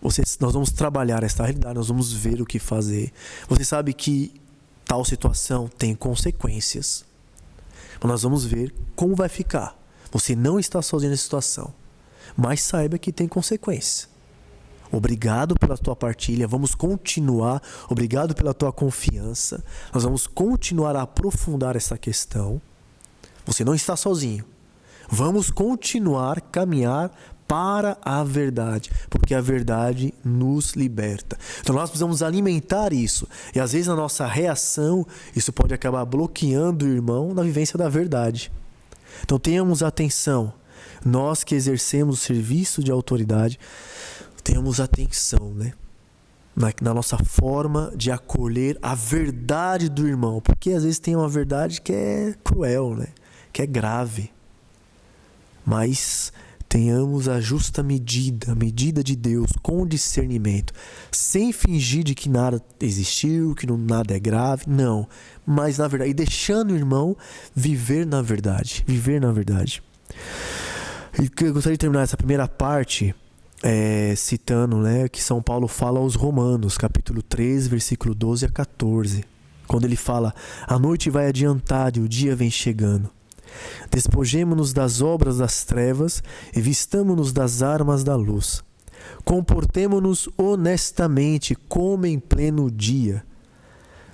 Nós vamos trabalhar essa realidade, nós vamos ver o que fazer. Você sabe que tal situação tem consequências. Mas nós vamos ver como vai ficar. Você não está sozinho nessa situação. Mas saiba que tem consequência. Obrigado pela tua partilha, vamos continuar. Obrigado pela tua confiança. Nós vamos continuar a aprofundar essa questão. Você não está sozinho. Vamos continuar a caminhar para a verdade, porque a verdade nos liberta. Então nós precisamos alimentar isso. E às vezes na nossa reação, isso pode acabar bloqueando o irmão na vivência da verdade. Então tenhamos atenção. Nós que exercemos o serviço de autoridade, tenhamos atenção, né? Na nossa forma de acolher a verdade do irmão. Porque às vezes tem uma verdade que é cruel, né? Que é grave. Mas tenhamos a justa medida, a medida de Deus, com discernimento. Sem fingir de que nada existiu, que nada é grave. Não. Mas na verdade, e deixando o irmão viver na verdade. Viver na verdade. Eu gostaria de terminar essa primeira parte citando, né, que São Paulo fala aos Romanos, capítulo 3, versículo 12 a 14. Quando ele fala, a noite vai adiantar e o dia vem chegando. Despojemo-nos das obras das trevas e vistamo-nos das armas da luz. Comportemo-nos honestamente como em pleno dia.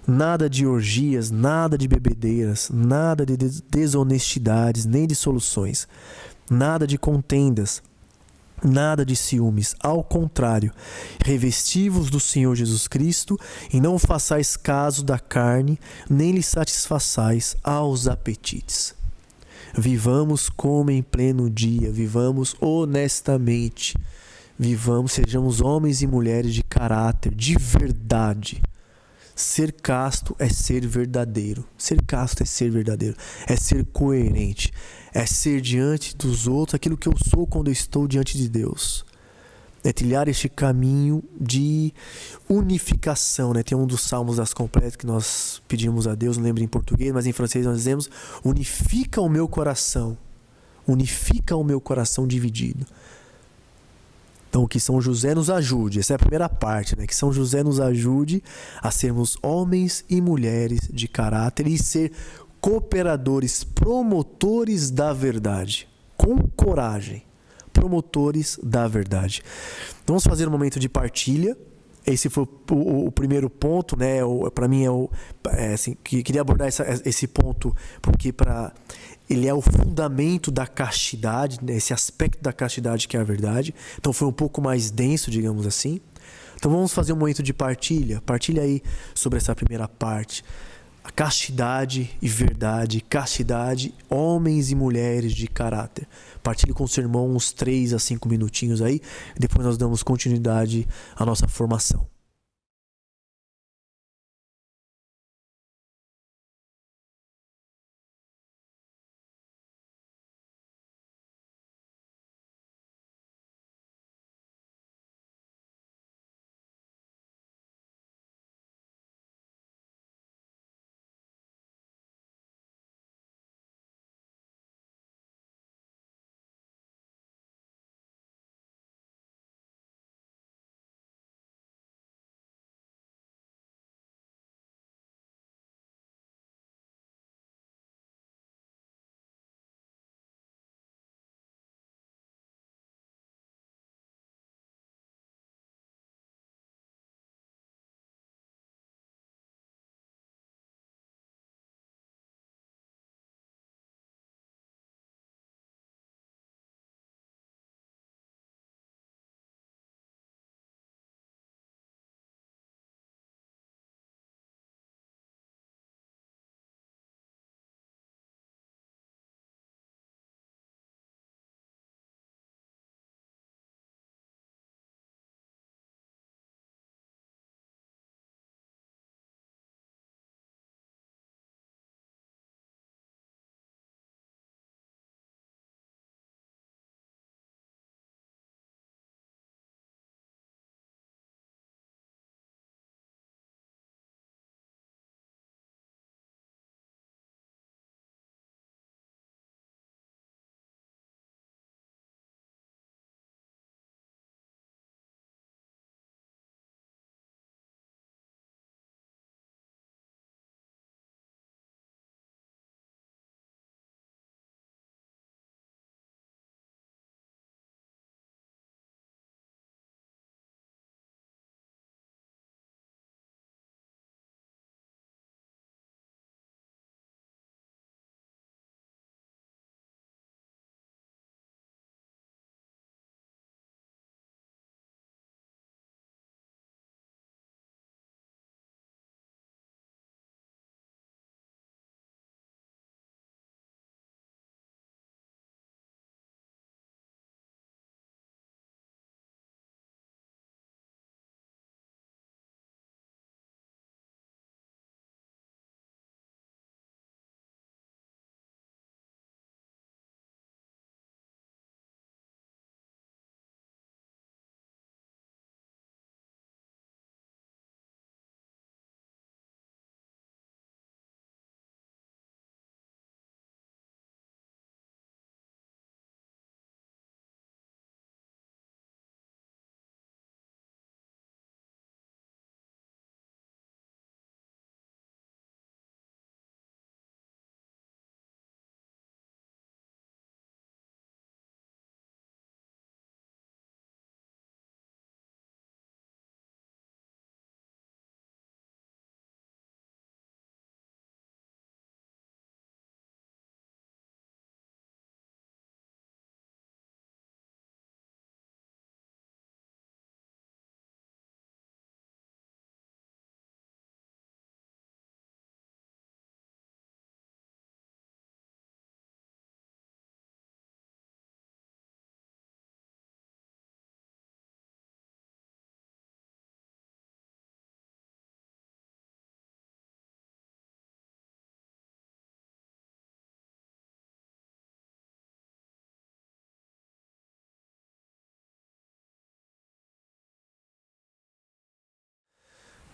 Nada de orgias, nada de bebedeiras, nada de desonestidades, nem de dissoluções, nada de contendas, nada de ciúmes. Ao contrário, revesti-vos do Senhor Jesus Cristo e não façais caso da carne, nem lhe satisfaçais aos apetites. Vivamos como em pleno dia, vivamos honestamente, sejamos homens e mulheres de caráter, de verdade. Ser casto é ser verdadeiro. Ser casto é ser verdadeiro. É ser coerente. É ser diante dos outros aquilo que eu sou quando eu estou diante de Deus. É trilhar este caminho de unificação, né? Tem um dos salmos das completas que nós pedimos a Deus, não lembro em português, mas em francês nós dizemos: unifica o meu coração. Unifica o meu coração dividido. Então, que São José nos ajude, essa é a primeira parte, né? Que São José nos ajude a sermos homens e mulheres de caráter e ser cooperadores, promotores da verdade, com coragem, promotores da verdade. Vamos fazer um momento de partilha esse foi o primeiro ponto, né? Para mim assim, queria abordar esse ponto porque ele é o fundamento da castidade, né? Esse aspecto da castidade que é a verdade. Então foi um pouco mais denso, digamos assim. Então vamos fazer um momento de partilha. Partilha aí sobre essa primeira parte. A castidade e verdade, castidade, homens e mulheres de caráter. Partilhe com o seu irmão uns 3 a 5 minutinhos aí, e depois nós damos continuidade à nossa formação.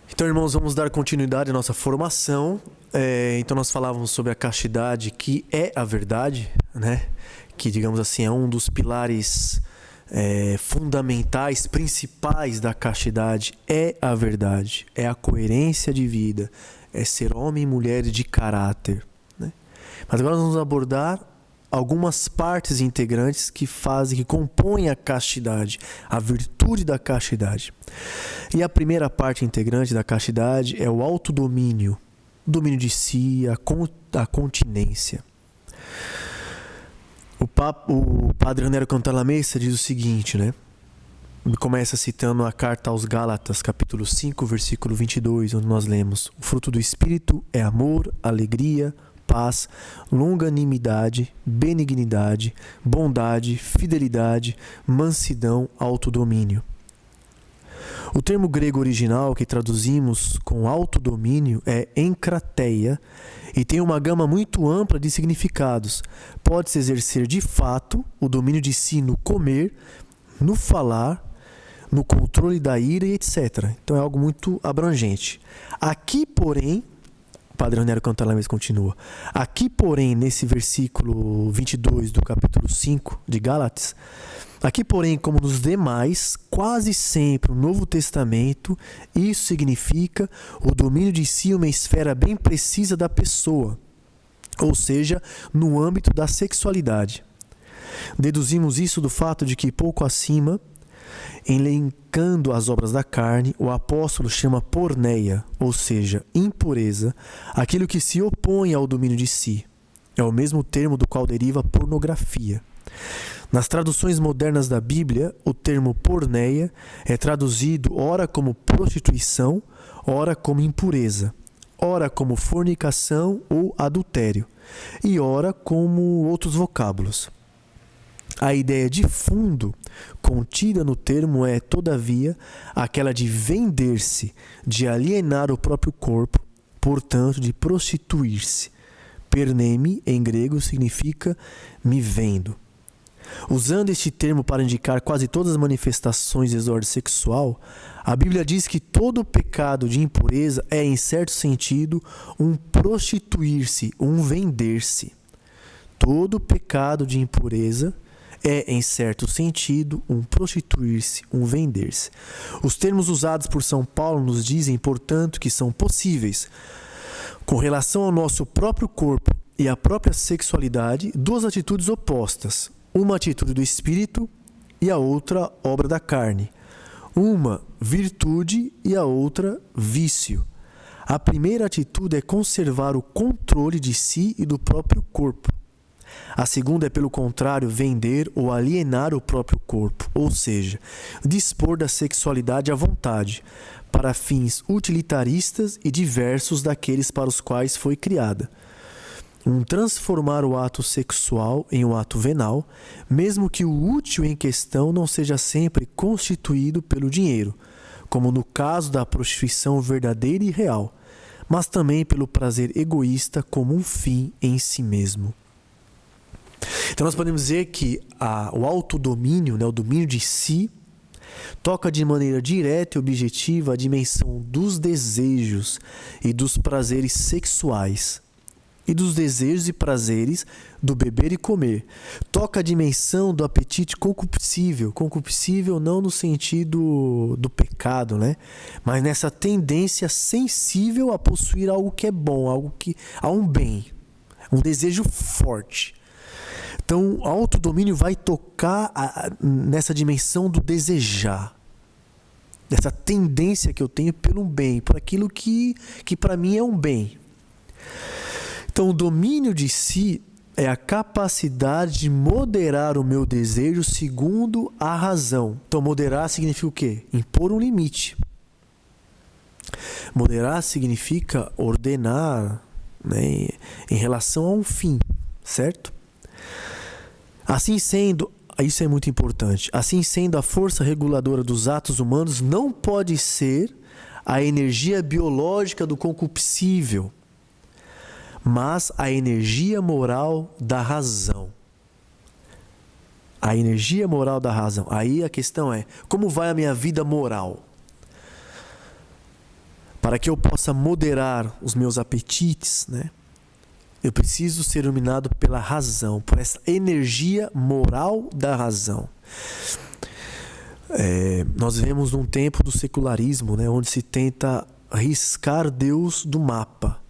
Então, irmãos, vamos dar continuidade à nossa formação. Então, nós falávamos sobre a castidade, que é a verdade, né? Que, digamos assim, é um dos pilares fundamentais, principais da castidade. É a verdade, é a coerência de vida, é ser homem e mulher de caráter, né? Mas agora nós vamos abordar algumas partes integrantes que compõem a castidade, a virtude da castidade. E a primeira parte integrante da castidade é o autodomínio, o domínio de si, a continência. O padre Raniero Cantalamessa diz o seguinte, né? Ele começa citando a carta aos Gálatas, capítulo 5, versículo 22, onde nós lemos: o fruto do Espírito é amor, alegria, paz, longanimidade, benignidade, bondade, fidelidade, mansidão, autodomínio. O termo grego original que traduzimos com autodomínio é enkrateia e tem uma gama muito ampla de significados. Pode-se exercer de fato o domínio de si no comer, no falar, no controle da ira e etc. Então é algo muito abrangente. Aqui, porém, o padre Raniero Cantalamessa continua, aqui, porém, nesse versículo 22 do capítulo 5 de Gálatas, aqui, porém, como nos demais, quase sempre no Novo Testamento, isso significa o domínio de si uma esfera bem precisa da pessoa, ou seja, no âmbito da sexualidade. Deduzimos isso do fato de que pouco acima, elencando as obras da carne, o apóstolo chama porneia, ou seja, impureza, aquilo que se opõe ao domínio de si. É o mesmo termo do qual deriva pornografia. Nas traduções modernas da Bíblia, o termo porneia é traduzido ora como prostituição, ora como impureza, ora como fornicação ou adultério, e ora como outros vocábulos. A ideia de fundo contida no termo é, todavia, aquela de vender-se, de alienar o próprio corpo, portanto, de prostituir-se. Perneme, em grego, significa me vendo. Usando este termo para indicar quase todas as manifestações de desordem sexual, a Bíblia diz que todo pecado de impureza é, em certo sentido, um prostituir-se, um vender-se. Todo pecado de impureza é, em certo sentido, um prostituir-se, um vender-se. Os termos usados por São Paulo nos dizem, portanto, que são possíveis, com relação ao nosso próprio corpo e à própria sexualidade, duas atitudes opostas. Uma atitude do espírito e a outra obra da carne. Uma virtude e a outra vício. A primeira atitude é conservar o controle de si e do próprio corpo. A segunda é, pelo contrário, vender ou alienar o próprio corpo, ou seja, dispor da sexualidade à vontade, para fins utilitaristas e diversos daqueles para os quais foi criada. Transformar o ato sexual em um ato venal, mesmo que o útil em questão não seja sempre constituído pelo dinheiro, como no caso da prostituição verdadeira e real, mas também pelo prazer egoísta como um fim em si mesmo. Então nós podemos dizer que o autodomínio, o domínio de si, toca de maneira direta e objetiva a dimensão dos desejos e dos prazeres sexuais, e dos desejos e prazeres do beber e comer. Toca a dimensão do apetite concupiscível. Concupiscível não no sentido do pecado, né? Mas nessa tendência sensível a possuir algo que é bom, a um bem. Um desejo forte. Então, o autodomínio vai tocar nessa dimensão do desejar. Dessa tendência que eu tenho pelo bem, por aquilo que para mim é um bem. Então, o domínio de si é a capacidade de moderar o meu desejo segundo a razão. Então, moderar significa o quê? Impor um limite. Moderar significa ordenar, né, em relação a um fim, certo? Assim sendo, isso é muito importante, assim sendo, a força reguladora dos atos humanos não pode ser a energia biológica do concupiscível, mas a energia moral da razão. A energia moral da razão. Aí a questão é, como vai a minha vida moral? Para que eu possa moderar os meus apetites, né? Eu preciso ser iluminado pela razão, por essa energia moral da razão. Nós vivemos num tempo do secularismo, né? Onde se tenta riscar Deus do mapa.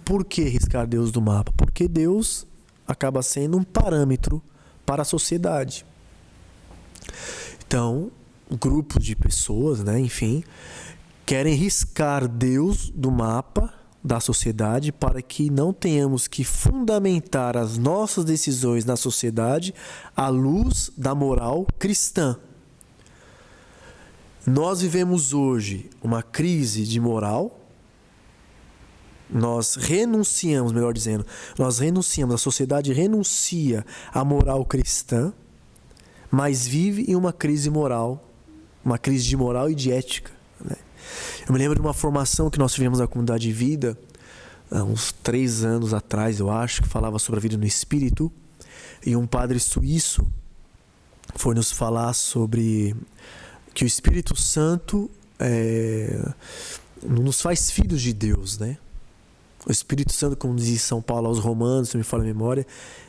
Por que riscar Deus do mapa? Porque Deus, acaba sendo um parâmetro para a sociedade. Então, grupos de pessoas, né, enfim, querem riscar Deus do mapa da sociedade para que não tenhamos que fundamentar as nossas decisões na sociedade à luz da moral cristã. Nós vivemos hoje uma crise de moral. Nós renunciamos, melhor dizendo, a sociedade renuncia à moral cristã, mas vive em uma crise moral, uma crise de moral e de ética, né? Eu me lembro de uma formação que nós tivemos na Comunidade de Vida, há uns 3 anos atrás, eu acho, que falava sobre a vida no Espírito, e um padre suíço foi nos falar sobre que o Espírito Santo nos faz filhos de Deus, né? O Espírito Santo, como diz São Paulo aos Romanos, se me fala a memória,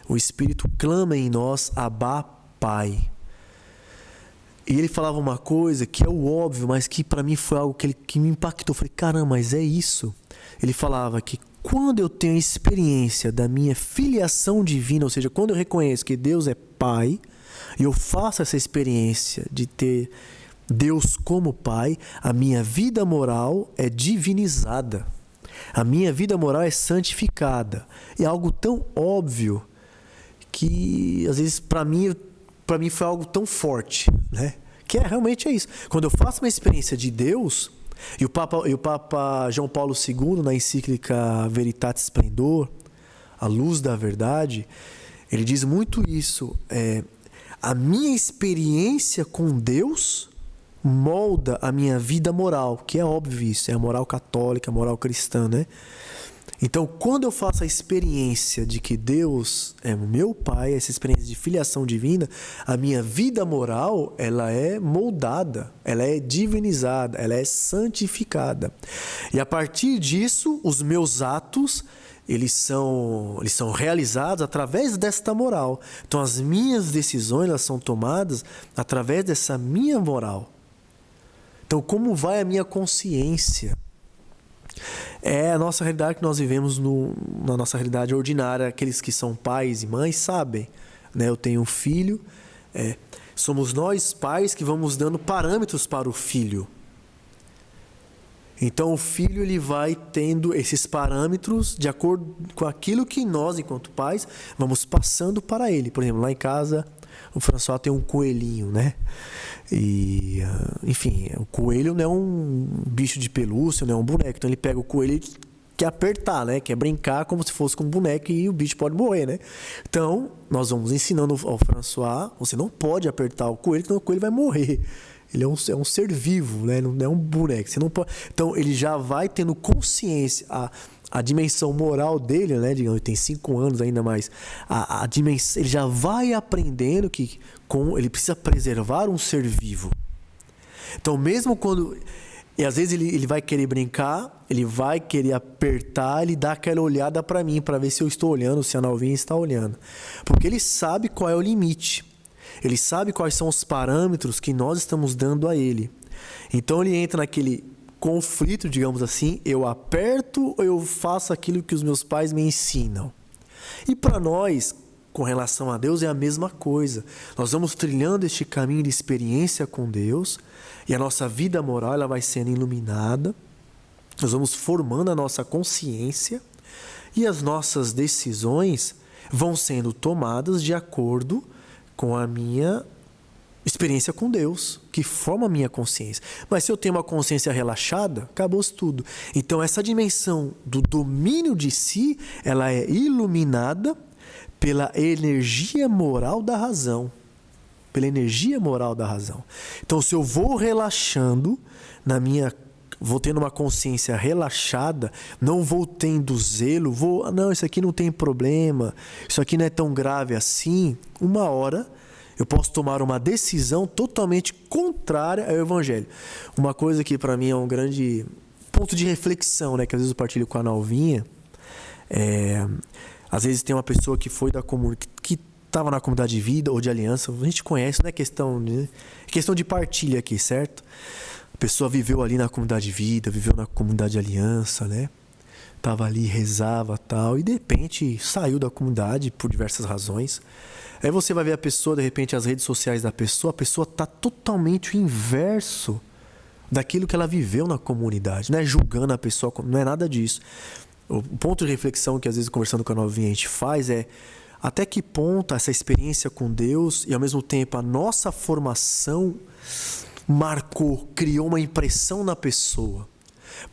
o Espírito clama em nós, Abba, Pai. E ele falava uma coisa que é o óbvio, mas que para mim foi algo que me impactou. Eu falei, caramba, mas é isso. Ele falava que quando eu tenho a experiência da minha filiação divina, ou seja, quando eu reconheço que Deus é Pai, e eu faço essa experiência de ter Deus como Pai, a minha vida moral é divinizada. A minha vida moral é santificada. É algo tão óbvio que, às vezes, para mim foi algo tão forte, né? Que realmente é isso. Quando eu faço uma experiência de Deus, e o Papa João Paulo II, na encíclica Veritatis Splendor, a luz da verdade, ele diz muito isso. A minha experiência com Deus molda a minha vida moral, que é óbvio isso, é a moral católica, a moral cristã, né? Então, quando eu faço a experiência de que Deus é o meu Pai, essa experiência de filiação divina, a minha vida moral, ela é moldada, ela é divinizada, ela é santificada. E a partir disso, os meus atos, eles são realizados através desta moral. Então, as minhas decisões, elas são tomadas através dessa minha moral. Então, como vai a minha consciência? É a nossa realidade que nós vivemos na nossa realidade ordinária. Aqueles que são pais e mães sabem, né? Eu tenho um filho, somos nós pais que vamos dando parâmetros para o filho. Então o filho ele vai tendo esses parâmetros de acordo com aquilo que nós, enquanto pais, vamos passando para ele. Por exemplo, lá em casa o François tem um coelhinho, né? E, enfim, o coelho não é um bicho de pelúcia, não é um boneco. Então ele pega o coelho e quer apertar, né? Quer brincar como se fosse com um boneco e o bicho pode morrer, né? Então, nós vamos ensinando ao François, você não pode apertar o coelho, senão o coelho vai morrer. Ele é um ser vivo, né? Não é um boneco. Você não pode... Então, ele já vai tendo consciência, a dimensão moral dele, né? Digamos, ele tem 5 anos ainda, mas a dimensão, ele já vai aprendendo que ele precisa preservar um ser vivo. Então, mesmo quando... E às vezes ele vai querer brincar, ele vai querer apertar, ele dá aquela olhada para mim, para ver se eu estou olhando, se a Nalvinha está olhando. Porque ele sabe qual é o limite. Ele sabe quais são os parâmetros que nós estamos dando a ele. Então ele entra naquele conflito, digamos assim, eu aperto ou eu faço aquilo que os meus pais me ensinam? E para nós, com relação a Deus, é a mesma coisa. Nós vamos trilhando este caminho de experiência com Deus e a nossa vida moral ela vai sendo iluminada. Nós vamos formando a nossa consciência e as nossas decisões vão sendo tomadas de acordo com a minha experiência com Deus, que forma a minha consciência. Mas se eu tenho uma consciência relaxada, acabou-se tudo. Então essa dimensão do domínio de si, ela é iluminada pela energia moral da razão. Pela energia moral da razão. Então se eu vou relaxando, vou tendo uma consciência relaxada, não vou tendo zelo, não, isso aqui não tem problema, isso aqui não é tão grave assim, uma hora eu posso tomar uma decisão totalmente contrária ao Evangelho. Uma coisa que para mim é um grande ponto de reflexão, né, que às vezes eu partilho com a Nalvinha, às vezes tem uma pessoa que foi da comunidade, que estava na comunidade de vida ou de aliança, a gente conhece, não é questão de partilha aqui, certo? A pessoa viveu ali na comunidade de vida, viveu na comunidade de aliança, né? estava ali, rezava tal, e de repente saiu da comunidade por diversas razões. Aí você vai ver a pessoa, de repente, as redes sociais da pessoa, a pessoa está totalmente o inverso daquilo que ela viveu na comunidade. Não é julgando a pessoa, não é nada disso. O ponto de reflexão que às vezes conversando com a novinha a gente faz é até que ponto essa experiência com Deus e ao mesmo tempo a nossa formação marcou, criou uma impressão na pessoa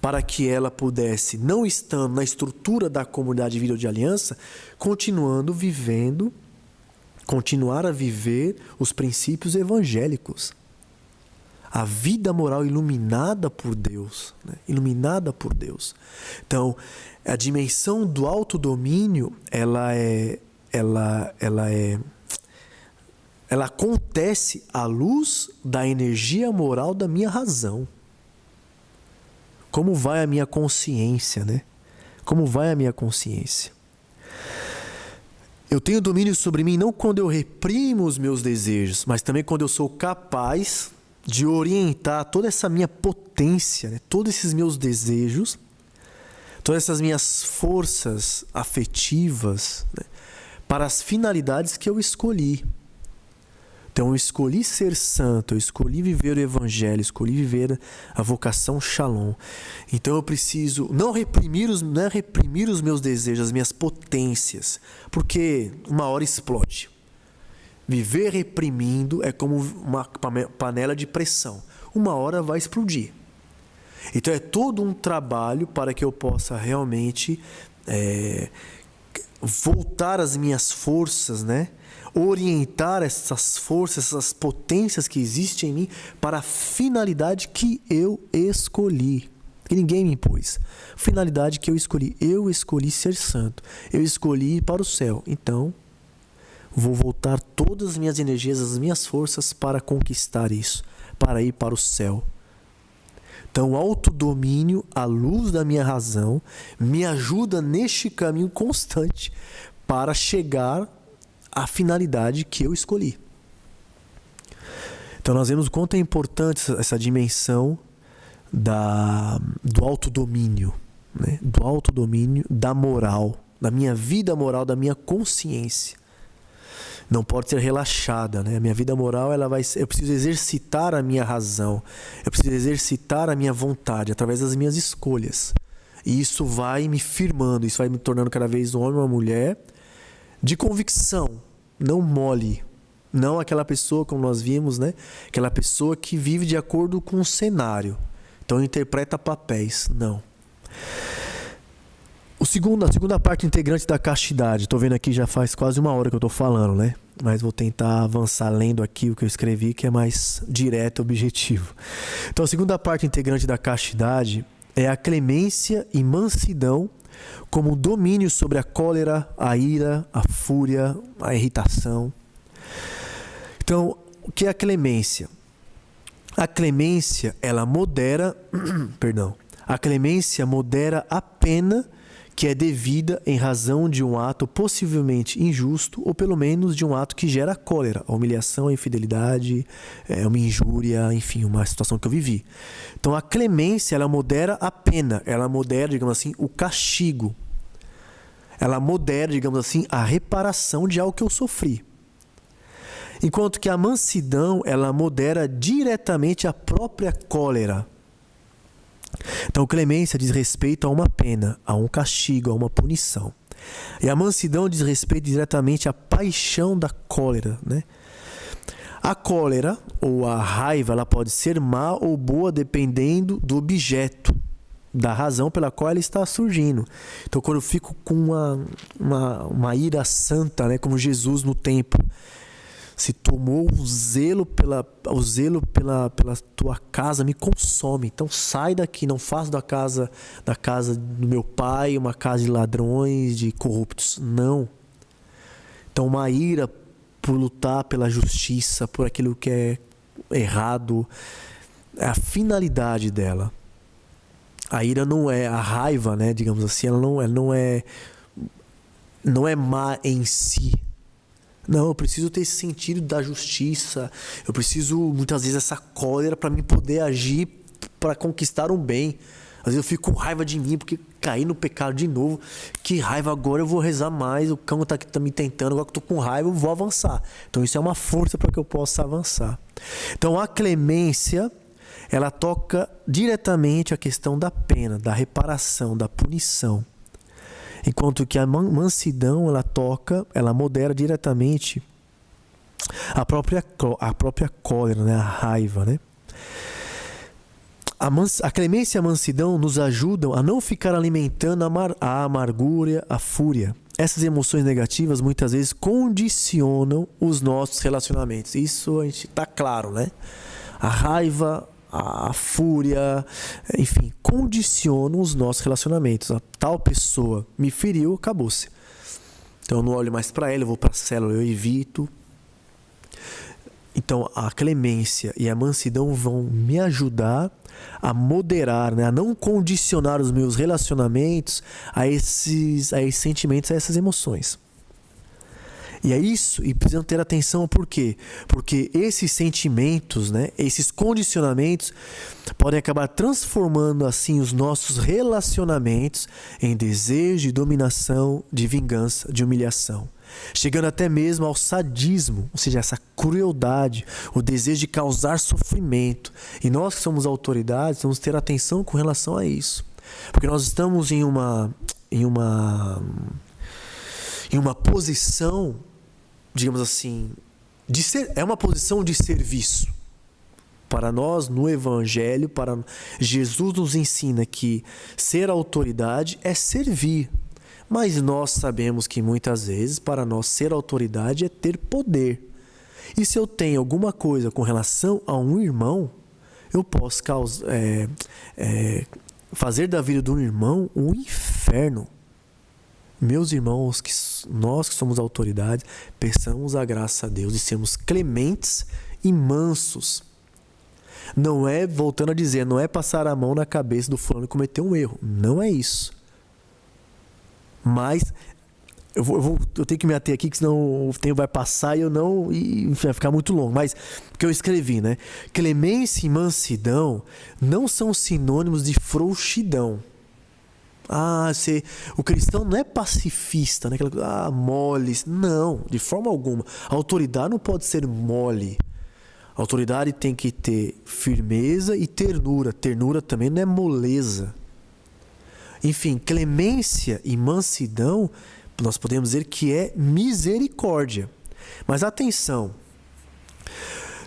para que ela pudesse, não estando na estrutura da comunidade de vida de aliança, continuar a viver os princípios evangélicos. A vida moral iluminada por Deus. Né? Iluminada por Deus. Então, a dimensão do autodomínio, ela acontece à luz da energia moral da minha razão. Como vai a minha consciência, né? Como vai a minha consciência? Eu tenho domínio sobre mim não quando eu reprimo os meus desejos, mas também quando eu sou capaz de orientar toda essa minha potência, né? Todos esses meus desejos, todas essas minhas forças afetivas, né? Para as finalidades que eu escolhi. Então eu escolhi ser santo, eu escolhi viver o evangelho, escolhi viver a vocação Shalom. Então eu preciso não reprimir os meus desejos, as minhas potências, porque uma hora explode. Viver reprimindo é como uma panela de pressão. Uma hora vai explodir. Então é todo um trabalho para que eu possa realmente voltar as minhas forças, né? Orientar essas forças, essas potências que existem em mim para a finalidade que eu escolhi. Que ninguém me impôs. Finalidade que eu escolhi. Eu escolhi ser santo. Eu escolhi ir para o céu. Então, vou voltar todas as minhas energias, as minhas forças para conquistar isso. Para ir para o céu. Então, o autodomínio, à luz da minha razão, me ajuda neste caminho constante para chegar à finalidade que eu escolhi. Então, nós vemos o quanto é importante essa dimensão do autodomínio, né? Do autodomínio, da moral, da minha vida moral, da minha consciência. Não pode ser relaxada, né? A minha vida moral, eu preciso exercitar a minha razão, eu preciso exercitar a minha vontade através das minhas escolhas. E isso vai me firmando, isso vai me tornando cada vez um homem ou uma mulher de convicção, não mole, não aquela pessoa como nós vimos, né? Aquela pessoa que vive de acordo com o cenário, então interpreta papéis, não. A segunda parte integrante da castidade, estou vendo aqui já faz quase uma hora que eu estou falando, né? Mas vou tentar avançar lendo aqui o que eu escrevi, que é mais direto e objetivo. Então a segunda parte integrante da castidade é a clemência e mansidão como domínio sobre a cólera, a ira, a fúria, a irritação. Então, o que é a clemência? A clemência, ela modera, a clemência modera a pena que é devida em razão de um ato possivelmente injusto ou pelo menos de um ato que gera cólera, a humilhação, a infidelidade, uma injúria, enfim, uma situação que eu vivi. Então a clemência, ela modera a pena, ela modera, digamos assim, o castigo. Ela modera, digamos assim, a reparação de algo que eu sofri. Enquanto que a mansidão, ela modera diretamente a própria cólera. Então, clemência diz respeito a uma pena, a um castigo, a uma punição. E a mansidão diz respeito diretamente à paixão da cólera, né? A cólera ou a raiva, ela pode ser má ou boa dependendo do objeto, da razão pela qual ela está surgindo. Então, quando eu fico com uma ira santa, né, como Jesus no templo, se tomou o zelo pela tua casa me consome. Então sai daqui, não faço da casa do meu pai uma casa de ladrões, de corruptos. Não. Então uma ira por lutar pela justiça, por aquilo que é errado, é a finalidade dela. A ira não é a raiva, né, digamos assim, ela não é má em si. Não, eu preciso ter esse sentido da justiça. Eu preciso, muitas vezes, essa cólera para mim poder agir para conquistar um bem. Às Às vezes eu fico com raiva de mim porque caí no pecado de novo. Que raiva, agora eu vou rezar mais. O cão tá me tentando, agora que eu tô com raiva eu vou avançar. Então isso é uma força para que eu possa avançar. Então a clemência, ela toca diretamente a questão da pena, da reparação, da punição. Enquanto que a mansidão, ela modera diretamente a própria cólera, né? A raiva, né? A clemência e a mansidão nos ajudam a não ficar alimentando a amargura, a fúria. Essas emoções negativas muitas vezes condicionam os nossos relacionamentos. Isso a gente tá claro, né? A raiva, a fúria, enfim, condicionam os nossos relacionamentos. A tal pessoa me feriu, acabou-se. Então eu não olho mais para ela, eu vou para a célula, eu evito. Então a clemência e a mansidão vão me ajudar a moderar, né? A não condicionar os meus relacionamentos a esses sentimentos, a essas emoções. E é isso, e precisam ter atenção, por quê? Porque esses sentimentos, né, esses condicionamentos podem acabar transformando assim os nossos relacionamentos em desejo de dominação, de vingança, de humilhação. Chegando até mesmo ao sadismo, ou seja, essa crueldade, o desejo de causar sofrimento. E nós que somos autoridades, vamos ter atenção com relação a isso. Porque nós estamos em uma posição, digamos assim, é uma posição de serviço. Para nós, no Evangelho, Jesus nos ensina que ser autoridade é servir. Mas nós sabemos que muitas vezes, para nós, ser autoridade é ter poder. E se eu tenho alguma coisa com relação a um irmão, eu posso fazer da vida de um irmão um inferno. Meus irmãos, nós que somos autoridades, peçamos a graça a Deus e sermos clementes e mansos. Não é, voltando a dizer, não é passar a mão na cabeça do fulano e cometer um erro. Não é isso. Mas eu tenho que me ater aqui, que senão o tempo vai passar e vai ficar muito longo. Mas o que eu escrevi, né? Clemência e mansidão não são sinônimos de frouxidão. O cristão não é pacifista, né? Mole. Não, de forma alguma. A autoridade não pode ser mole. A autoridade tem que ter firmeza e ternura. Ternura também não é moleza. Enfim, clemência e mansidão, nós podemos dizer que é misericórdia. Mas atenção,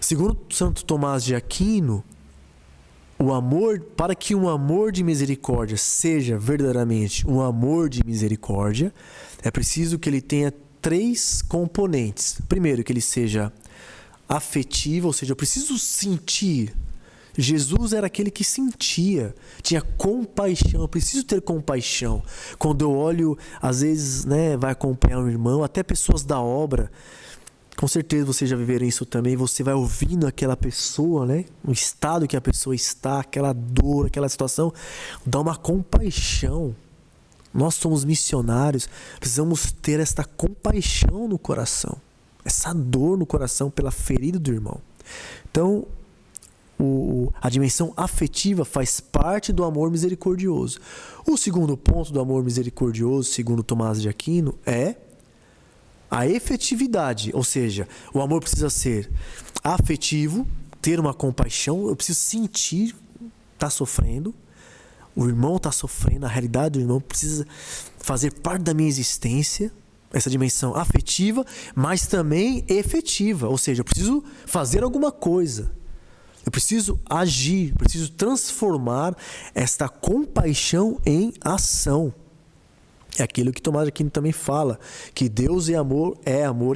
segundo Santo Tomás de Aquino, para que um amor de misericórdia seja verdadeiramente um amor de misericórdia, é preciso que ele tenha 3 componentes. Primeiro, que ele seja afetivo, ou seja, eu preciso sentir. Jesus era aquele que sentia, tinha compaixão. Eu preciso ter compaixão. Quando eu olho, às vezes, né, vai acompanhar um irmão, até pessoas da obra, com certeza vocês já viveram isso também. Você vai ouvindo aquela pessoa, né, no estado que a pessoa está, aquela dor, aquela situação, dá uma compaixão. Nós somos missionários, precisamos ter esta compaixão no coração, essa dor no coração pela ferida do irmão. Então, a dimensão afetiva faz parte do amor misericordioso. O segundo ponto do amor misericordioso, segundo Tomás de Aquino, é a efetividade. Ou seja, o amor precisa ser afetivo, ter uma compaixão. Eu preciso sentir, está sofrendo. O irmão está sofrendo, a realidade do irmão precisa fazer parte da minha existência. Essa dimensão afetiva, mas também efetiva. Ou seja, eu preciso fazer alguma coisa. Eu preciso agir, preciso transformar esta compaixão em ação. É aquilo que Tomás de Aquino também fala, que Deus é amor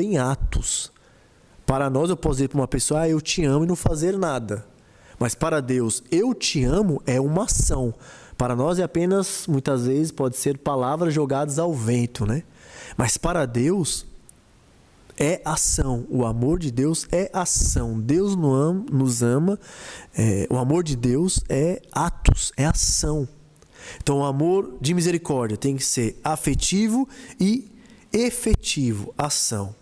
em atos. Para nós, eu posso dizer para uma pessoa, eu te amo, e não fazer nada. Mas para Deus, eu te amo é uma ação. Para nós é apenas, muitas vezes, pode ser palavras jogadas ao vento, né? Mas para Deus é ação. O amor de Deus é ação. Deus nos ama. O amor de Deus é atos, é ação. Então o amor de misericórdia tem que ser afetivo e efetivo, ação.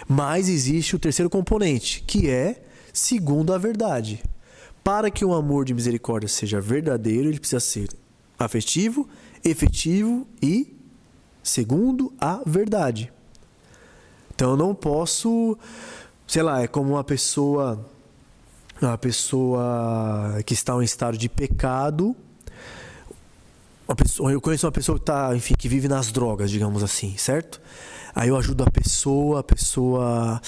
Mas existe o terceiro componente, que é segundo a verdade. Para que o amor de misericórdia seja verdadeiro, ele precisa ser afetivo, efetivo e, segundo, a verdade. Então eu não posso, sei lá, é como uma pessoa que está em estado de pecado. Eu conheço uma pessoa que que vive nas drogas, digamos assim, certo? Aí eu ajudo a pessoa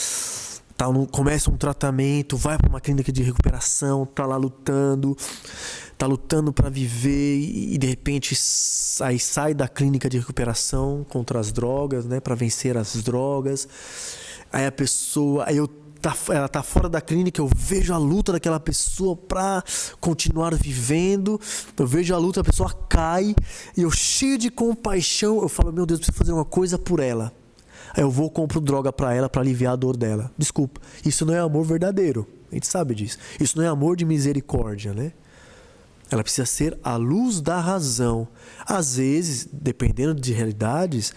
começa um tratamento, vai para uma clínica de recuperação, tá lá lutando para viver e de repente aí sai da clínica de recuperação contra as drogas, né, para vencer as drogas. Aí ela tá fora da clínica, eu vejo a luta daquela pessoa para continuar vivendo. Eu vejo a luta, a pessoa cai e eu, cheio de compaixão, eu falo: meu Deus, preciso fazer uma coisa por ela. Aí eu vou, compro droga para ela para aliviar a dor dela. Desculpa, isso não é amor verdadeiro. A gente sabe disso. Isso não é amor de misericórdia, né? Ela precisa ser a luz da razão. Às vezes, dependendo de realidades,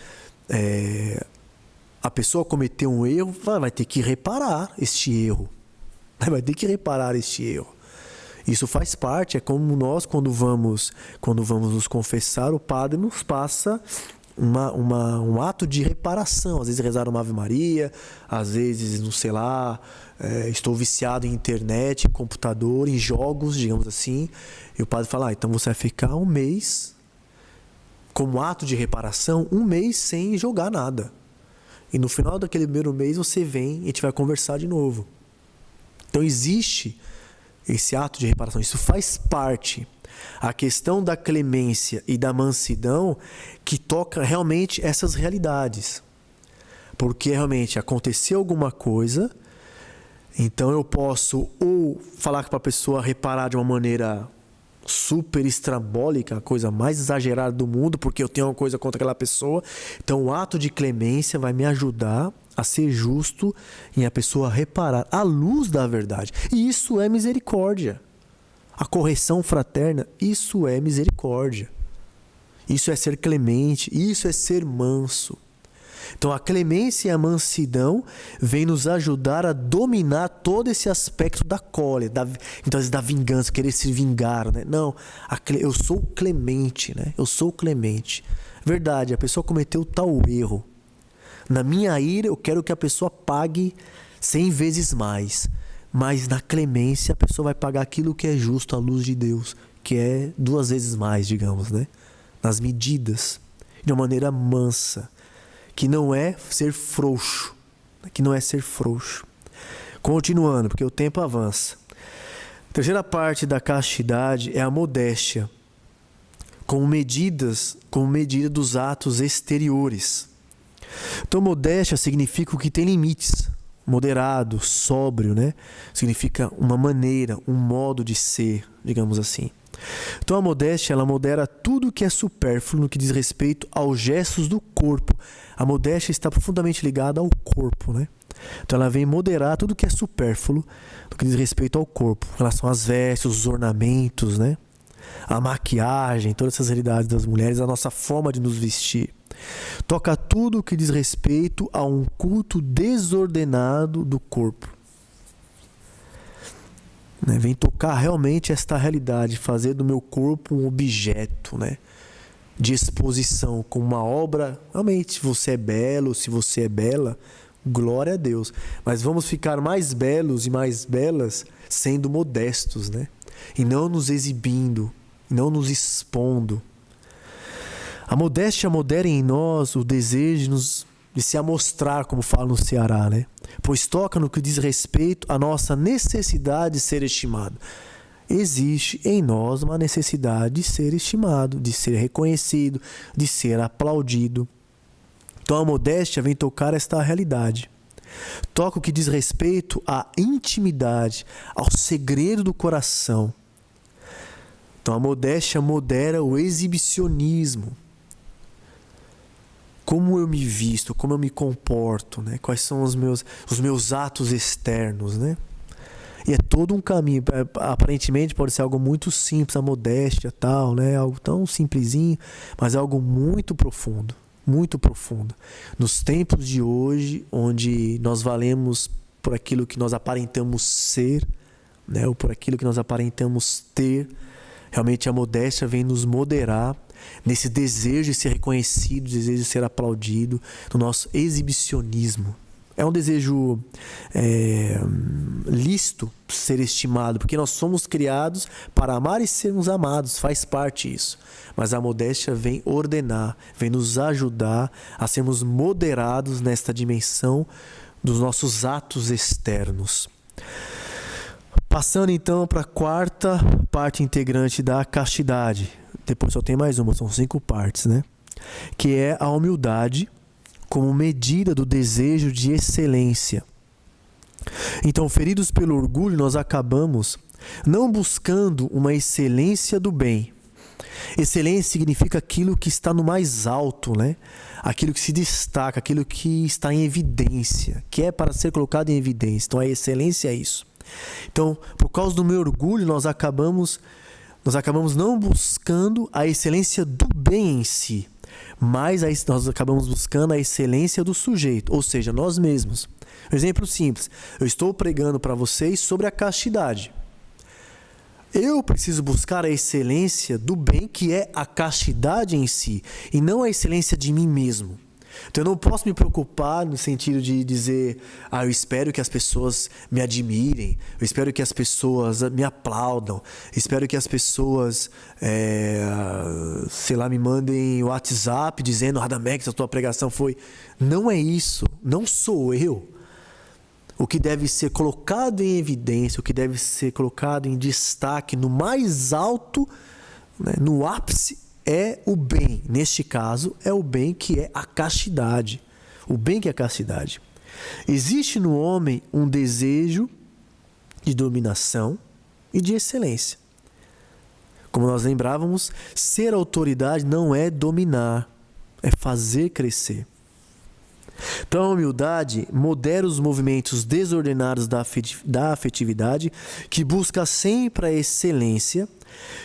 a pessoa cometeu um erro, vai ter que reparar este erro. Vai ter que reparar este erro. Isso faz parte, é como nós, quando vamos nos confessar, o padre nos passa um ato de reparação. Às vezes rezar uma Ave Maria, às vezes, não sei lá, estou viciado em internet, em computador, em jogos, digamos assim. E o padre fala: então você vai ficar um mês, como ato de reparação, um mês sem jogar nada. E no final daquele primeiro mês você vem e a gente vai conversar de novo. Então existe esse ato de reparação, isso faz parte. A questão da clemência e da mansidão que toca realmente essas realidades. Porque realmente aconteceu alguma coisa, então eu posso ou falar para a pessoa reparar de uma maneira super estrambólica, a coisa mais exagerada do mundo, porque eu tenho uma coisa contra aquela pessoa. Então o ato de clemência vai me ajudar a ser justo em a pessoa reparar à luz da verdade. E isso é misericórdia. A correção fraterna, isso é misericórdia. Isso é ser clemente, isso é ser manso. Então a clemência e a mansidão vêm nos ajudar a dominar todo esse aspecto da cólera, então da vingança, querer se vingar, né? Não, eu sou clemente, né? Eu sou clemente. Verdade, a pessoa cometeu tal erro. Na minha ira, eu quero que a pessoa pague 100 vezes mais. Mas na clemência, a pessoa vai pagar aquilo que é justo à luz de Deus, que é 2 vezes mais, digamos, né? Nas medidas, de uma maneira mansa. Que não é ser frouxo. Continuando, porque o tempo avança. A terceira parte da castidade é a modéstia, como medida dos atos exteriores. Então, modéstia significa o que tem limites. Moderado, sóbrio, né? Significa uma maneira, um modo de ser, digamos assim. Então a modéstia, ela modera tudo que é supérfluo no que diz respeito aos gestos do corpo. A modéstia está profundamente ligada ao corpo, né? Então ela vem moderar tudo que é supérfluo no que diz respeito ao corpo, em relação às vestes, os ornamentos, né? A maquiagem, todas essas realidades das mulheres, a nossa forma de nos vestir. Toca tudo o que diz respeito a um culto desordenado do corpo. Né? Vem tocar realmente esta realidade, fazer do meu corpo um objeto, né? De exposição, como uma obra. Realmente, se você é belo, se você é bela, glória a Deus. Mas vamos ficar mais belos e mais belas sendo modestos, né? E não nos exibindo, não nos expondo. A modéstia modera em nós o desejo de se amostrar, como fala no Ceará, né? Pois toca no que diz respeito à nossa necessidade de ser estimado. Existe em nós uma necessidade de ser estimado, de ser reconhecido, de ser aplaudido. Então a modéstia vem tocar esta realidade. Toca o que diz respeito à intimidade, ao segredo do coração. Então a modéstia modera o exibicionismo. Como eu me visto, como eu me comporto, né? Quais são os meus atos externos, né? E é todo um caminho. Aparentemente pode ser algo muito simples, a modéstia, tal, né? Algo tão simplesinho, mas é algo muito profundo, muito profundo. Nos tempos de hoje, onde nós valemos por aquilo que nós aparentamos ser, né? Ou por aquilo que nós aparentamos ter, Realmente a modéstia vem nos moderar nesse desejo de ser reconhecido, desejo de ser aplaudido, no nosso exibicionismo. É um desejo lícito ser estimado, porque nós somos criados para amar e sermos amados, faz parte isso. Mas a modéstia vem ordenar, vem nos ajudar a sermos moderados nesta dimensão dos nossos atos externos. Passando então para a quarta parte integrante da castidade. Depois só tem mais uma, são 5 partes, né? Que é a humildade como medida do desejo de excelência. Então, feridos pelo orgulho, nós acabamos não buscando uma excelência do bem. Excelência significa aquilo que está no mais alto, né? Aquilo que se destaca, aquilo que está em evidência, que é para ser colocado em evidência. Então, a excelência é isso. Então, por causa do meu orgulho, nós acabamos não buscando a excelência do bem em si, mas nós acabamos buscando a excelência do sujeito, ou seja, nós mesmos. Um exemplo simples, eu estou pregando para vocês sobre a castidade. Eu preciso buscar a excelência do bem, que é a castidade em si, e não a excelência de mim mesmo. Então eu não posso me preocupar no sentido de dizer, eu espero que as pessoas me admirem, eu espero que as pessoas me aplaudam, eu espero que as pessoas, me mandem WhatsApp dizendo, Radamex, a tua pregação foi... Não é isso, não sou eu. O que deve ser colocado em evidência, o que deve ser colocado em destaque, no mais alto, né, no ápice, é o bem. Neste caso, é o bem que é a castidade. O bem que é a castidade. Existe no homem um desejo de dominação e de excelência. Como nós lembrávamos, ser autoridade não é dominar, é fazer crescer. Então a humildade modera os movimentos desordenados da afetividade, que busca sempre a excelência,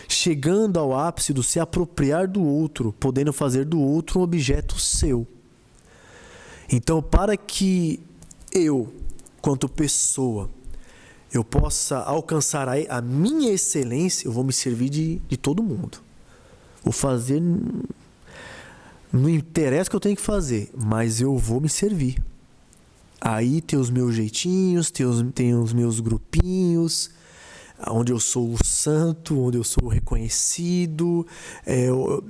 chegando ao ápice do se apropriar do outro, podendo fazer do outro um objeto seu. Então, para que eu, quanto pessoa, eu possa alcançar a minha excelência, eu vou me servir de todo mundo. Vou fazer... Não interessa o que eu tenho que fazer, mas eu vou me servir. Aí tem os meus jeitinhos, tem os meus grupinhos, onde eu sou o santo, onde eu sou o reconhecido. Eu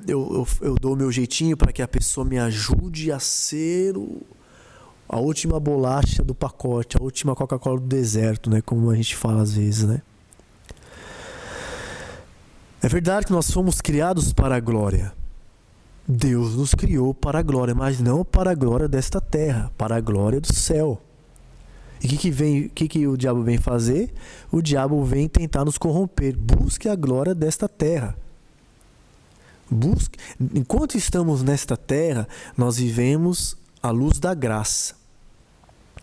dou o meu jeitinho para que a pessoa me ajude a ser a última bolacha do pacote, a última Coca-Cola do deserto, né? Como a gente fala às vezes, né? É verdade que nós fomos criados para a glória. Deus nos criou para a glória, mas não para a glória desta terra, para a glória do céu. E o que o diabo vem fazer? O diabo vem tentar nos corromper. Busque a glória desta terra. Enquanto estamos nesta terra, nós vivemos à luz da graça.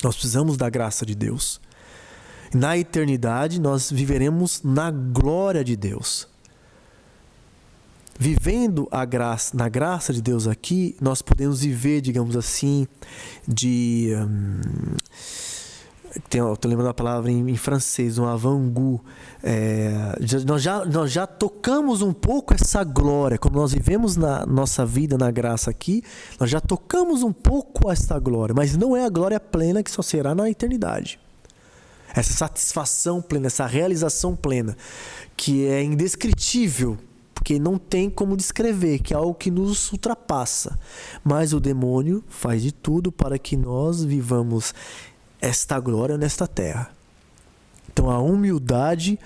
Nós precisamos da graça de Deus. Na eternidade, nós viveremos na glória de Deus. Vivendo na graça de Deus aqui, nós podemos viver, digamos assim, estou lembrando a palavra em francês, um avant-goût. Nós já tocamos um pouco essa glória. Quando nós vivemos na nossa vida na graça aqui, nós já tocamos um pouco essa glória, mas não é a glória plena que só será na eternidade. Essa satisfação plena, essa realização plena, que é indescritível, porque não tem como descrever, que é algo que nos ultrapassa. Mas o demônio faz de tudo para que nós vivamos esta glória nesta terra. Então a humildade,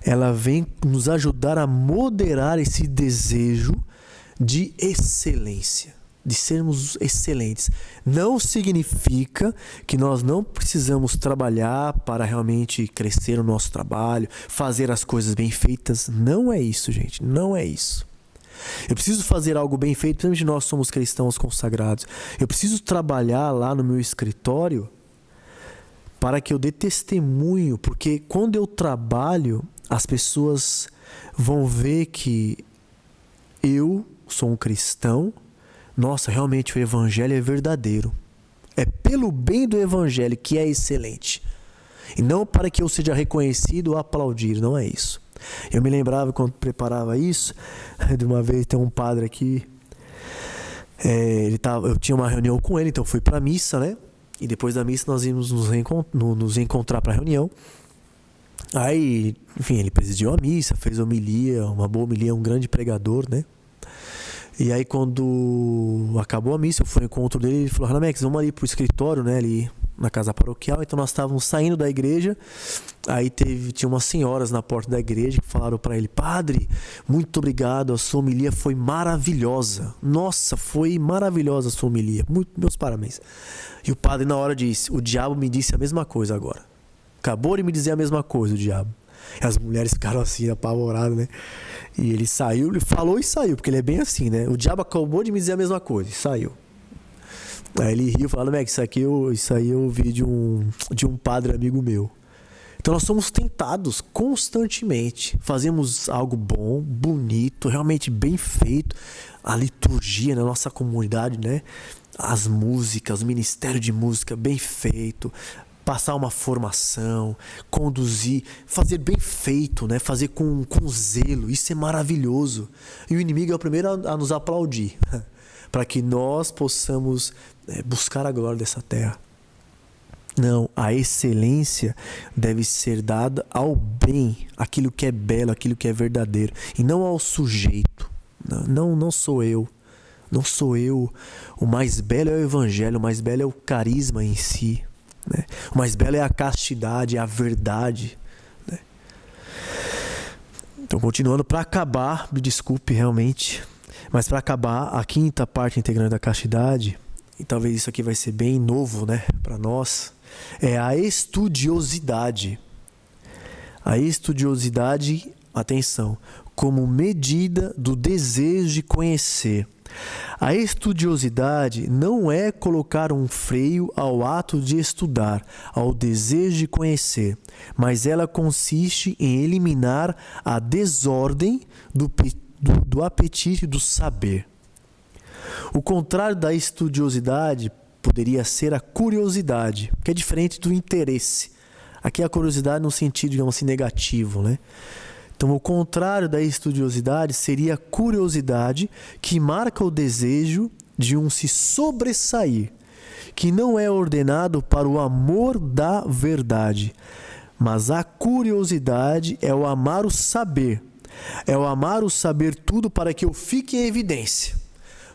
ela vem nos ajudar a moderar esse desejo de excelência, de sermos excelentes. Não significa que nós não precisamos trabalhar para realmente crescer o nosso trabalho, fazer as coisas bem feitas. Não é isso, gente. Não é isso. Eu preciso fazer algo bem feito, principalmente nós somos cristãos consagrados. Eu preciso trabalhar lá no meu escritório para que eu dê testemunho, porque quando eu trabalho, as pessoas vão ver que eu sou um cristão. Nossa, realmente o evangelho é verdadeiro. É pelo bem do evangelho que é excelente. E não para que eu seja reconhecido ou aplaudido, não é isso. Eu me lembrava quando preparava isso, de uma vez tem um padre aqui, eu tinha uma reunião com ele, então fui pra missa, né? E depois da missa nós íamos nos encontrar pra reunião. Aí, enfim, ele presidiu a missa, fez homilia, uma boa homilia, um grande pregador, né? E aí quando acabou a missa, eu fui ao encontro dele, ele falou: Ranamex, vamos ali pro escritório, né? Ali na casa paroquial. Então nós estávamos saindo da igreja. Aí tinha umas senhoras na porta da igreja que falaram para ele: Padre, muito obrigado, a sua homilia foi maravilhosa. Nossa, foi maravilhosa a sua homilia. Meus parabéns. E o padre na hora disse: o diabo me disse a mesma coisa agora. Acabou de me dizer a mesma coisa, o diabo. E as mulheres ficaram assim, apavoradas, né? E ele saiu, ele falou e saiu, porque ele é bem assim, né? O diabo acabou de me dizer a mesma coisa e saiu. Aí ele riu, falando: isso aí eu ouvi de um padre amigo meu. Então nós somos tentados constantemente. Fazemos algo bom, bonito, realmente bem feito. A liturgia na nossa comunidade, né? As músicas, o ministério de música bem feito. Passar uma formação, conduzir, fazer bem feito, né? Fazer com zelo. Isso é maravilhoso. E o inimigo é o primeiro a nos aplaudir. Para que nós possamos buscar a glória dessa terra. Não, a excelência deve ser dada ao bem, aquilo que é belo, aquilo que é verdadeiro, e não ao sujeito. Não sou eu. Não sou eu. O mais belo é o evangelho, o mais belo é o carisma em si. Né? O mais belo é a castidade, é a verdade. Né? Então, continuando, para acabar, me desculpe realmente, mas para acabar, a quinta parte integrante da castidade, e talvez isso aqui vai ser bem novo, né, para nós, é a estudiosidade. A estudiosidade, atenção, como medida do desejo de conhecer. A estudiosidade não é colocar um freio ao ato de estudar, ao desejo de conhecer, mas ela consiste em eliminar a desordem do apetite do saber. O contrário da estudiosidade poderia ser a curiosidade, que é diferente do interesse. Aqui a curiosidade no sentido, digamos assim, negativo, né? Então, o contrário da estudiosidade seria a curiosidade, que marca o desejo de um se sobressair, que não é ordenado para o amor da verdade, mas a curiosidade é o amar o saber, é o amar o saber tudo para que eu fique em evidência.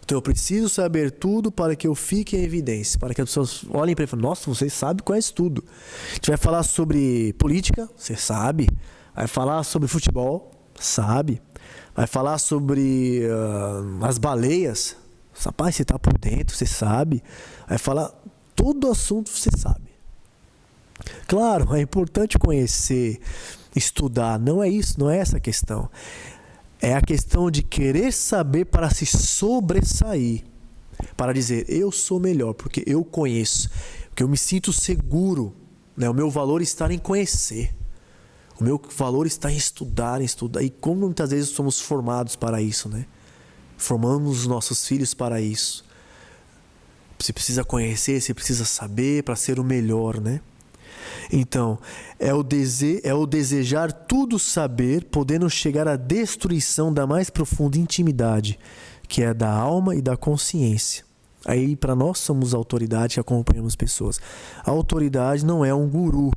Então, eu preciso saber tudo para que eu fique em evidência, para que as pessoas olhem para mim e falem: nossa, você sabe, conhece tudo. A gente vai falar sobre política, você sabe. Vai falar sobre futebol, sabe? Vai falar sobre as baleias, rapaz, você tá por dentro, você sabe. Vai falar todo assunto, você sabe. Claro, é importante conhecer, estudar, não é isso, não é essa a questão. É a questão de querer saber para se sobressair, para dizer: eu sou melhor, porque eu conheço, porque eu me sinto seguro, né? O meu valor está em conhecer. O meu valor está em estudar. E como muitas vezes somos formados para isso, né? Formamos os nossos filhos para isso. Você precisa conhecer, você precisa saber para ser o melhor, né? Então, é o desejar tudo saber, podendo chegar à destruição da mais profunda intimidade, que é da alma e da consciência. Aí, para nós, somos autoridade que acompanhamos pessoas. A autoridade não é um guru.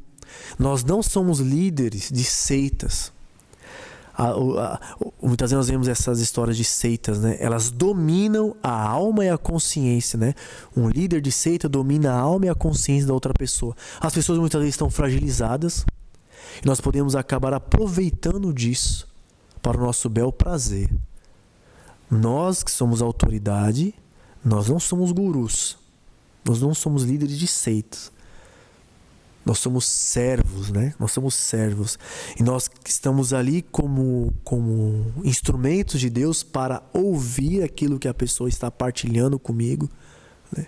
Nós não somos líderes de seitas. Muitas vezes nós vemos essas histórias de seitas, né? Elas dominam a alma e a consciência, né? Um líder de seita domina a alma e a consciência da outra pessoa. As pessoas muitas vezes estão fragilizadas e nós podemos acabar aproveitando disso para o nosso bel prazer. Nós que somos autoridade, nós não somos gurus. Nós não somos líderes de seitas. Nós somos servos, né? Nós somos servos. E nós estamos ali como instrumentos de Deus para ouvir aquilo que a pessoa está partilhando comigo, né?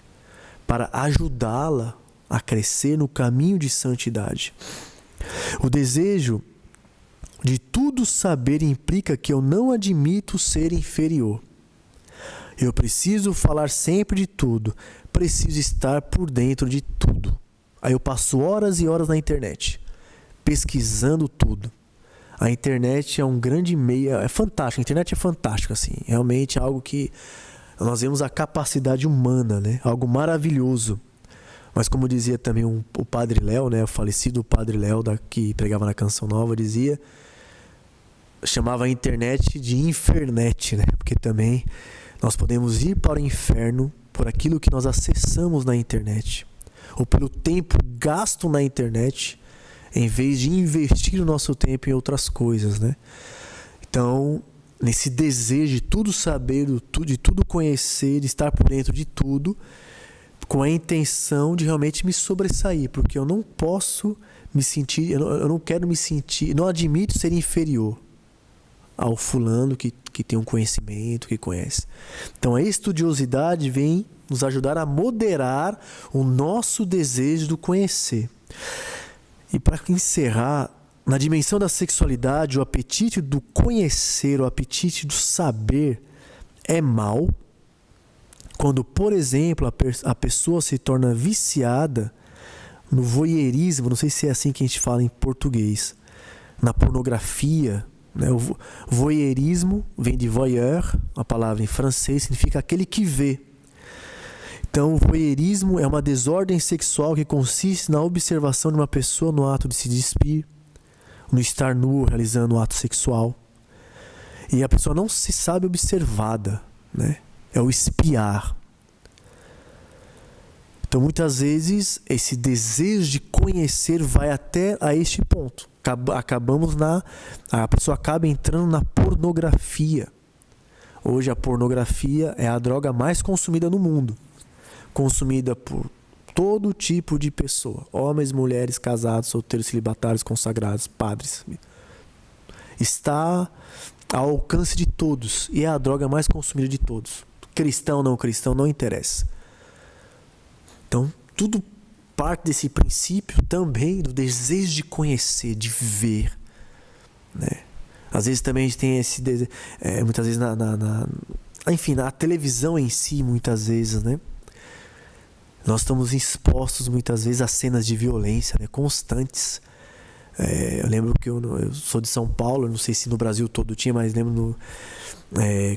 Para ajudá-la a crescer no caminho de santidade. O desejo de tudo saber implica que eu não admito ser inferior. Eu preciso falar sempre de tudo. Preciso estar por dentro de tudo. Aí eu passo horas e horas na internet, pesquisando tudo. A internet é um grande meio, é fantástico, a internet é fantástico, assim, realmente é algo que nós vemos a capacidade humana, né? Algo maravilhoso. Mas como dizia também o Padre Léo, né? O falecido Padre Léo, que pregava na Canção Nova, chamava a internet de infernet, né? Porque também nós podemos ir para o inferno por aquilo que nós acessamos na internet, ou pelo tempo gasto na internet, em vez de investir o nosso tempo em outras coisas, né? Então, nesse desejo de tudo saber, de tudo conhecer, de estar por dentro de tudo, com a intenção de realmente me sobressair, porque eu não posso me sentir, eu não quero me sentir, não admito ser inferior ao fulano que tem um conhecimento, que conhece. Então a estudiosidade vem nos ajudar a moderar o nosso desejo do conhecer. E para encerrar, na dimensão da sexualidade, o apetite do conhecer, o apetite do saber é mal quando, por exemplo, a pessoa se torna viciada no voyeurismo, não sei se é assim que a gente fala em português, na pornografia, né? O voyeurismo vem de voyeur, a palavra em francês significa aquele que vê. Então, o voyeurismo é uma desordem sexual que consiste na observação de uma pessoa no ato de se despir, no estar nu realizando um ato sexual. E a pessoa não se sabe observada, né? É o espiar. Então, muitas vezes, esse desejo de conhecer vai até a este ponto. A pessoa acaba entrando na pornografia. Hoje a pornografia é a droga mais consumida no mundo. Consumida por todo tipo de pessoa. Homens, mulheres, casados, solteiros, celibatários, consagrados, padres. Está ao alcance de todos. E é a droga mais consumida de todos. Cristão, não interessa. Então, tudo parte desse princípio também do desejo de conhecer, de ver, né? Às vezes também a gente tem esse desejo, muitas vezes enfim, na televisão em si, muitas vezes, né? Nós estamos expostos muitas vezes a cenas de violência, né, constantes. Eu lembro que eu sou de São Paulo, não sei se no Brasil todo tinha, mas lembro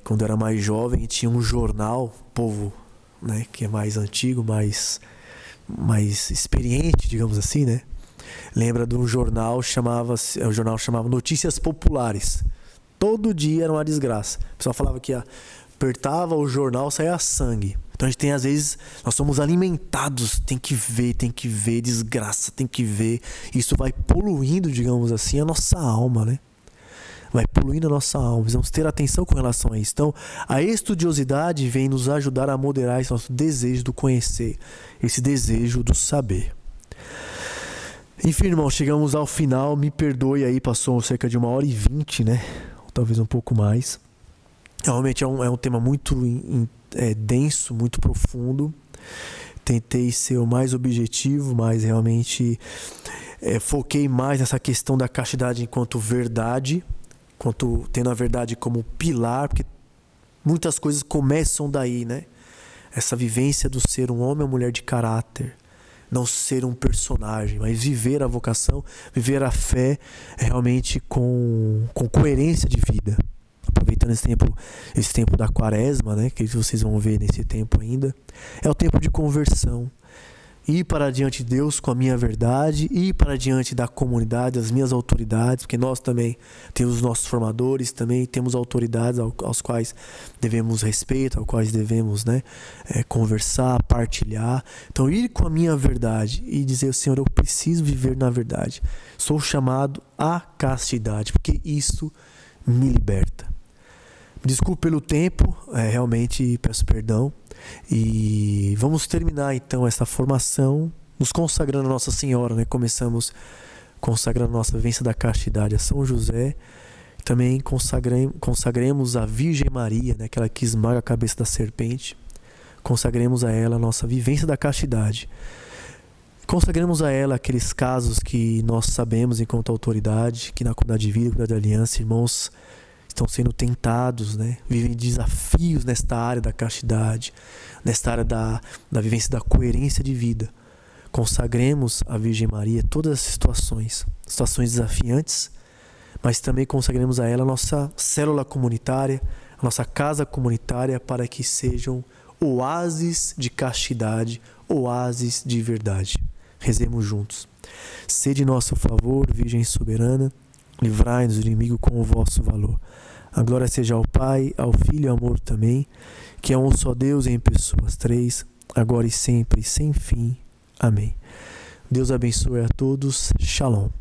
quando eu era mais jovem, tinha um jornal, Povo, né, que é mais antigo, mais experiente, digamos assim, né? Lembra de um jornal, o jornal chamava Notícias Populares. Todo dia era uma desgraça. O pessoal falava que apertava o jornal, saía sangue. Então a gente tem, às vezes, nós somos alimentados, tem que ver, desgraça, tem que ver. Isso vai poluindo, digamos assim, a nossa alma, né? Vai poluindo a nossa alma. Precisamos ter atenção com relação a isso. Então, a estudiosidade vem nos ajudar a moderar esse nosso desejo do conhecer, esse desejo do saber. Enfim, irmão, chegamos ao final. Me perdoe aí, passou cerca de 1h20, né? Ou talvez um pouco mais. Realmente é um tema muito denso, muito profundo. Tentei ser o mais objetivo, mas realmente foquei mais nessa questão da castidade enquanto verdade, tendo a verdade como pilar, porque muitas coisas começam daí, né? Essa vivência do ser um homem ou mulher de caráter, não ser um personagem, mas viver a vocação, viver a fé realmente com coerência de vida. Aproveitando esse tempo da quaresma, né, que vocês vão ver nesse tempo ainda, é o tempo de conversão. Ir para diante de Deus com a minha verdade, ir para diante da comunidade, das minhas autoridades, porque nós também temos os nossos formadores, também temos autoridades aos quais devemos respeito, aos quais devemos, né, conversar, partilhar. Então, ir com a minha verdade e dizer, Senhor, eu preciso viver na verdade. Sou chamado à castidade, porque isso me liberta. Me desculpe pelo tempo, realmente peço perdão. E vamos terminar então essa formação nos consagrando a Nossa Senhora, né? Começamos consagrando a nossa vivência da castidade a São José. Também consagremos a Virgem Maria, né? Aquela que esmaga a cabeça da serpente. Consagremos a ela a nossa vivência da castidade. Consagremos a ela aqueles casos que nós sabemos enquanto autoridade, que na comunidade de vida, na comunidade de aliança, irmãos estão sendo tentados, né? Vivem desafios nesta área da castidade, nesta área da vivência da coerência de vida. Consagremos a Virgem Maria todas as situações desafiantes, mas também consagremos a ela a nossa célula comunitária, a nossa casa comunitária, para que sejam oásis de castidade, oásis de verdade. Rezemos juntos. Sede nosso favor, Virgem soberana, livrai-nos do inimigo com o vosso valor. A glória seja ao Pai, ao Filho e ao Amor também, que é um só Deus em pessoas três, agora e sempre, sem fim. Amém. Deus abençoe a todos. Shalom.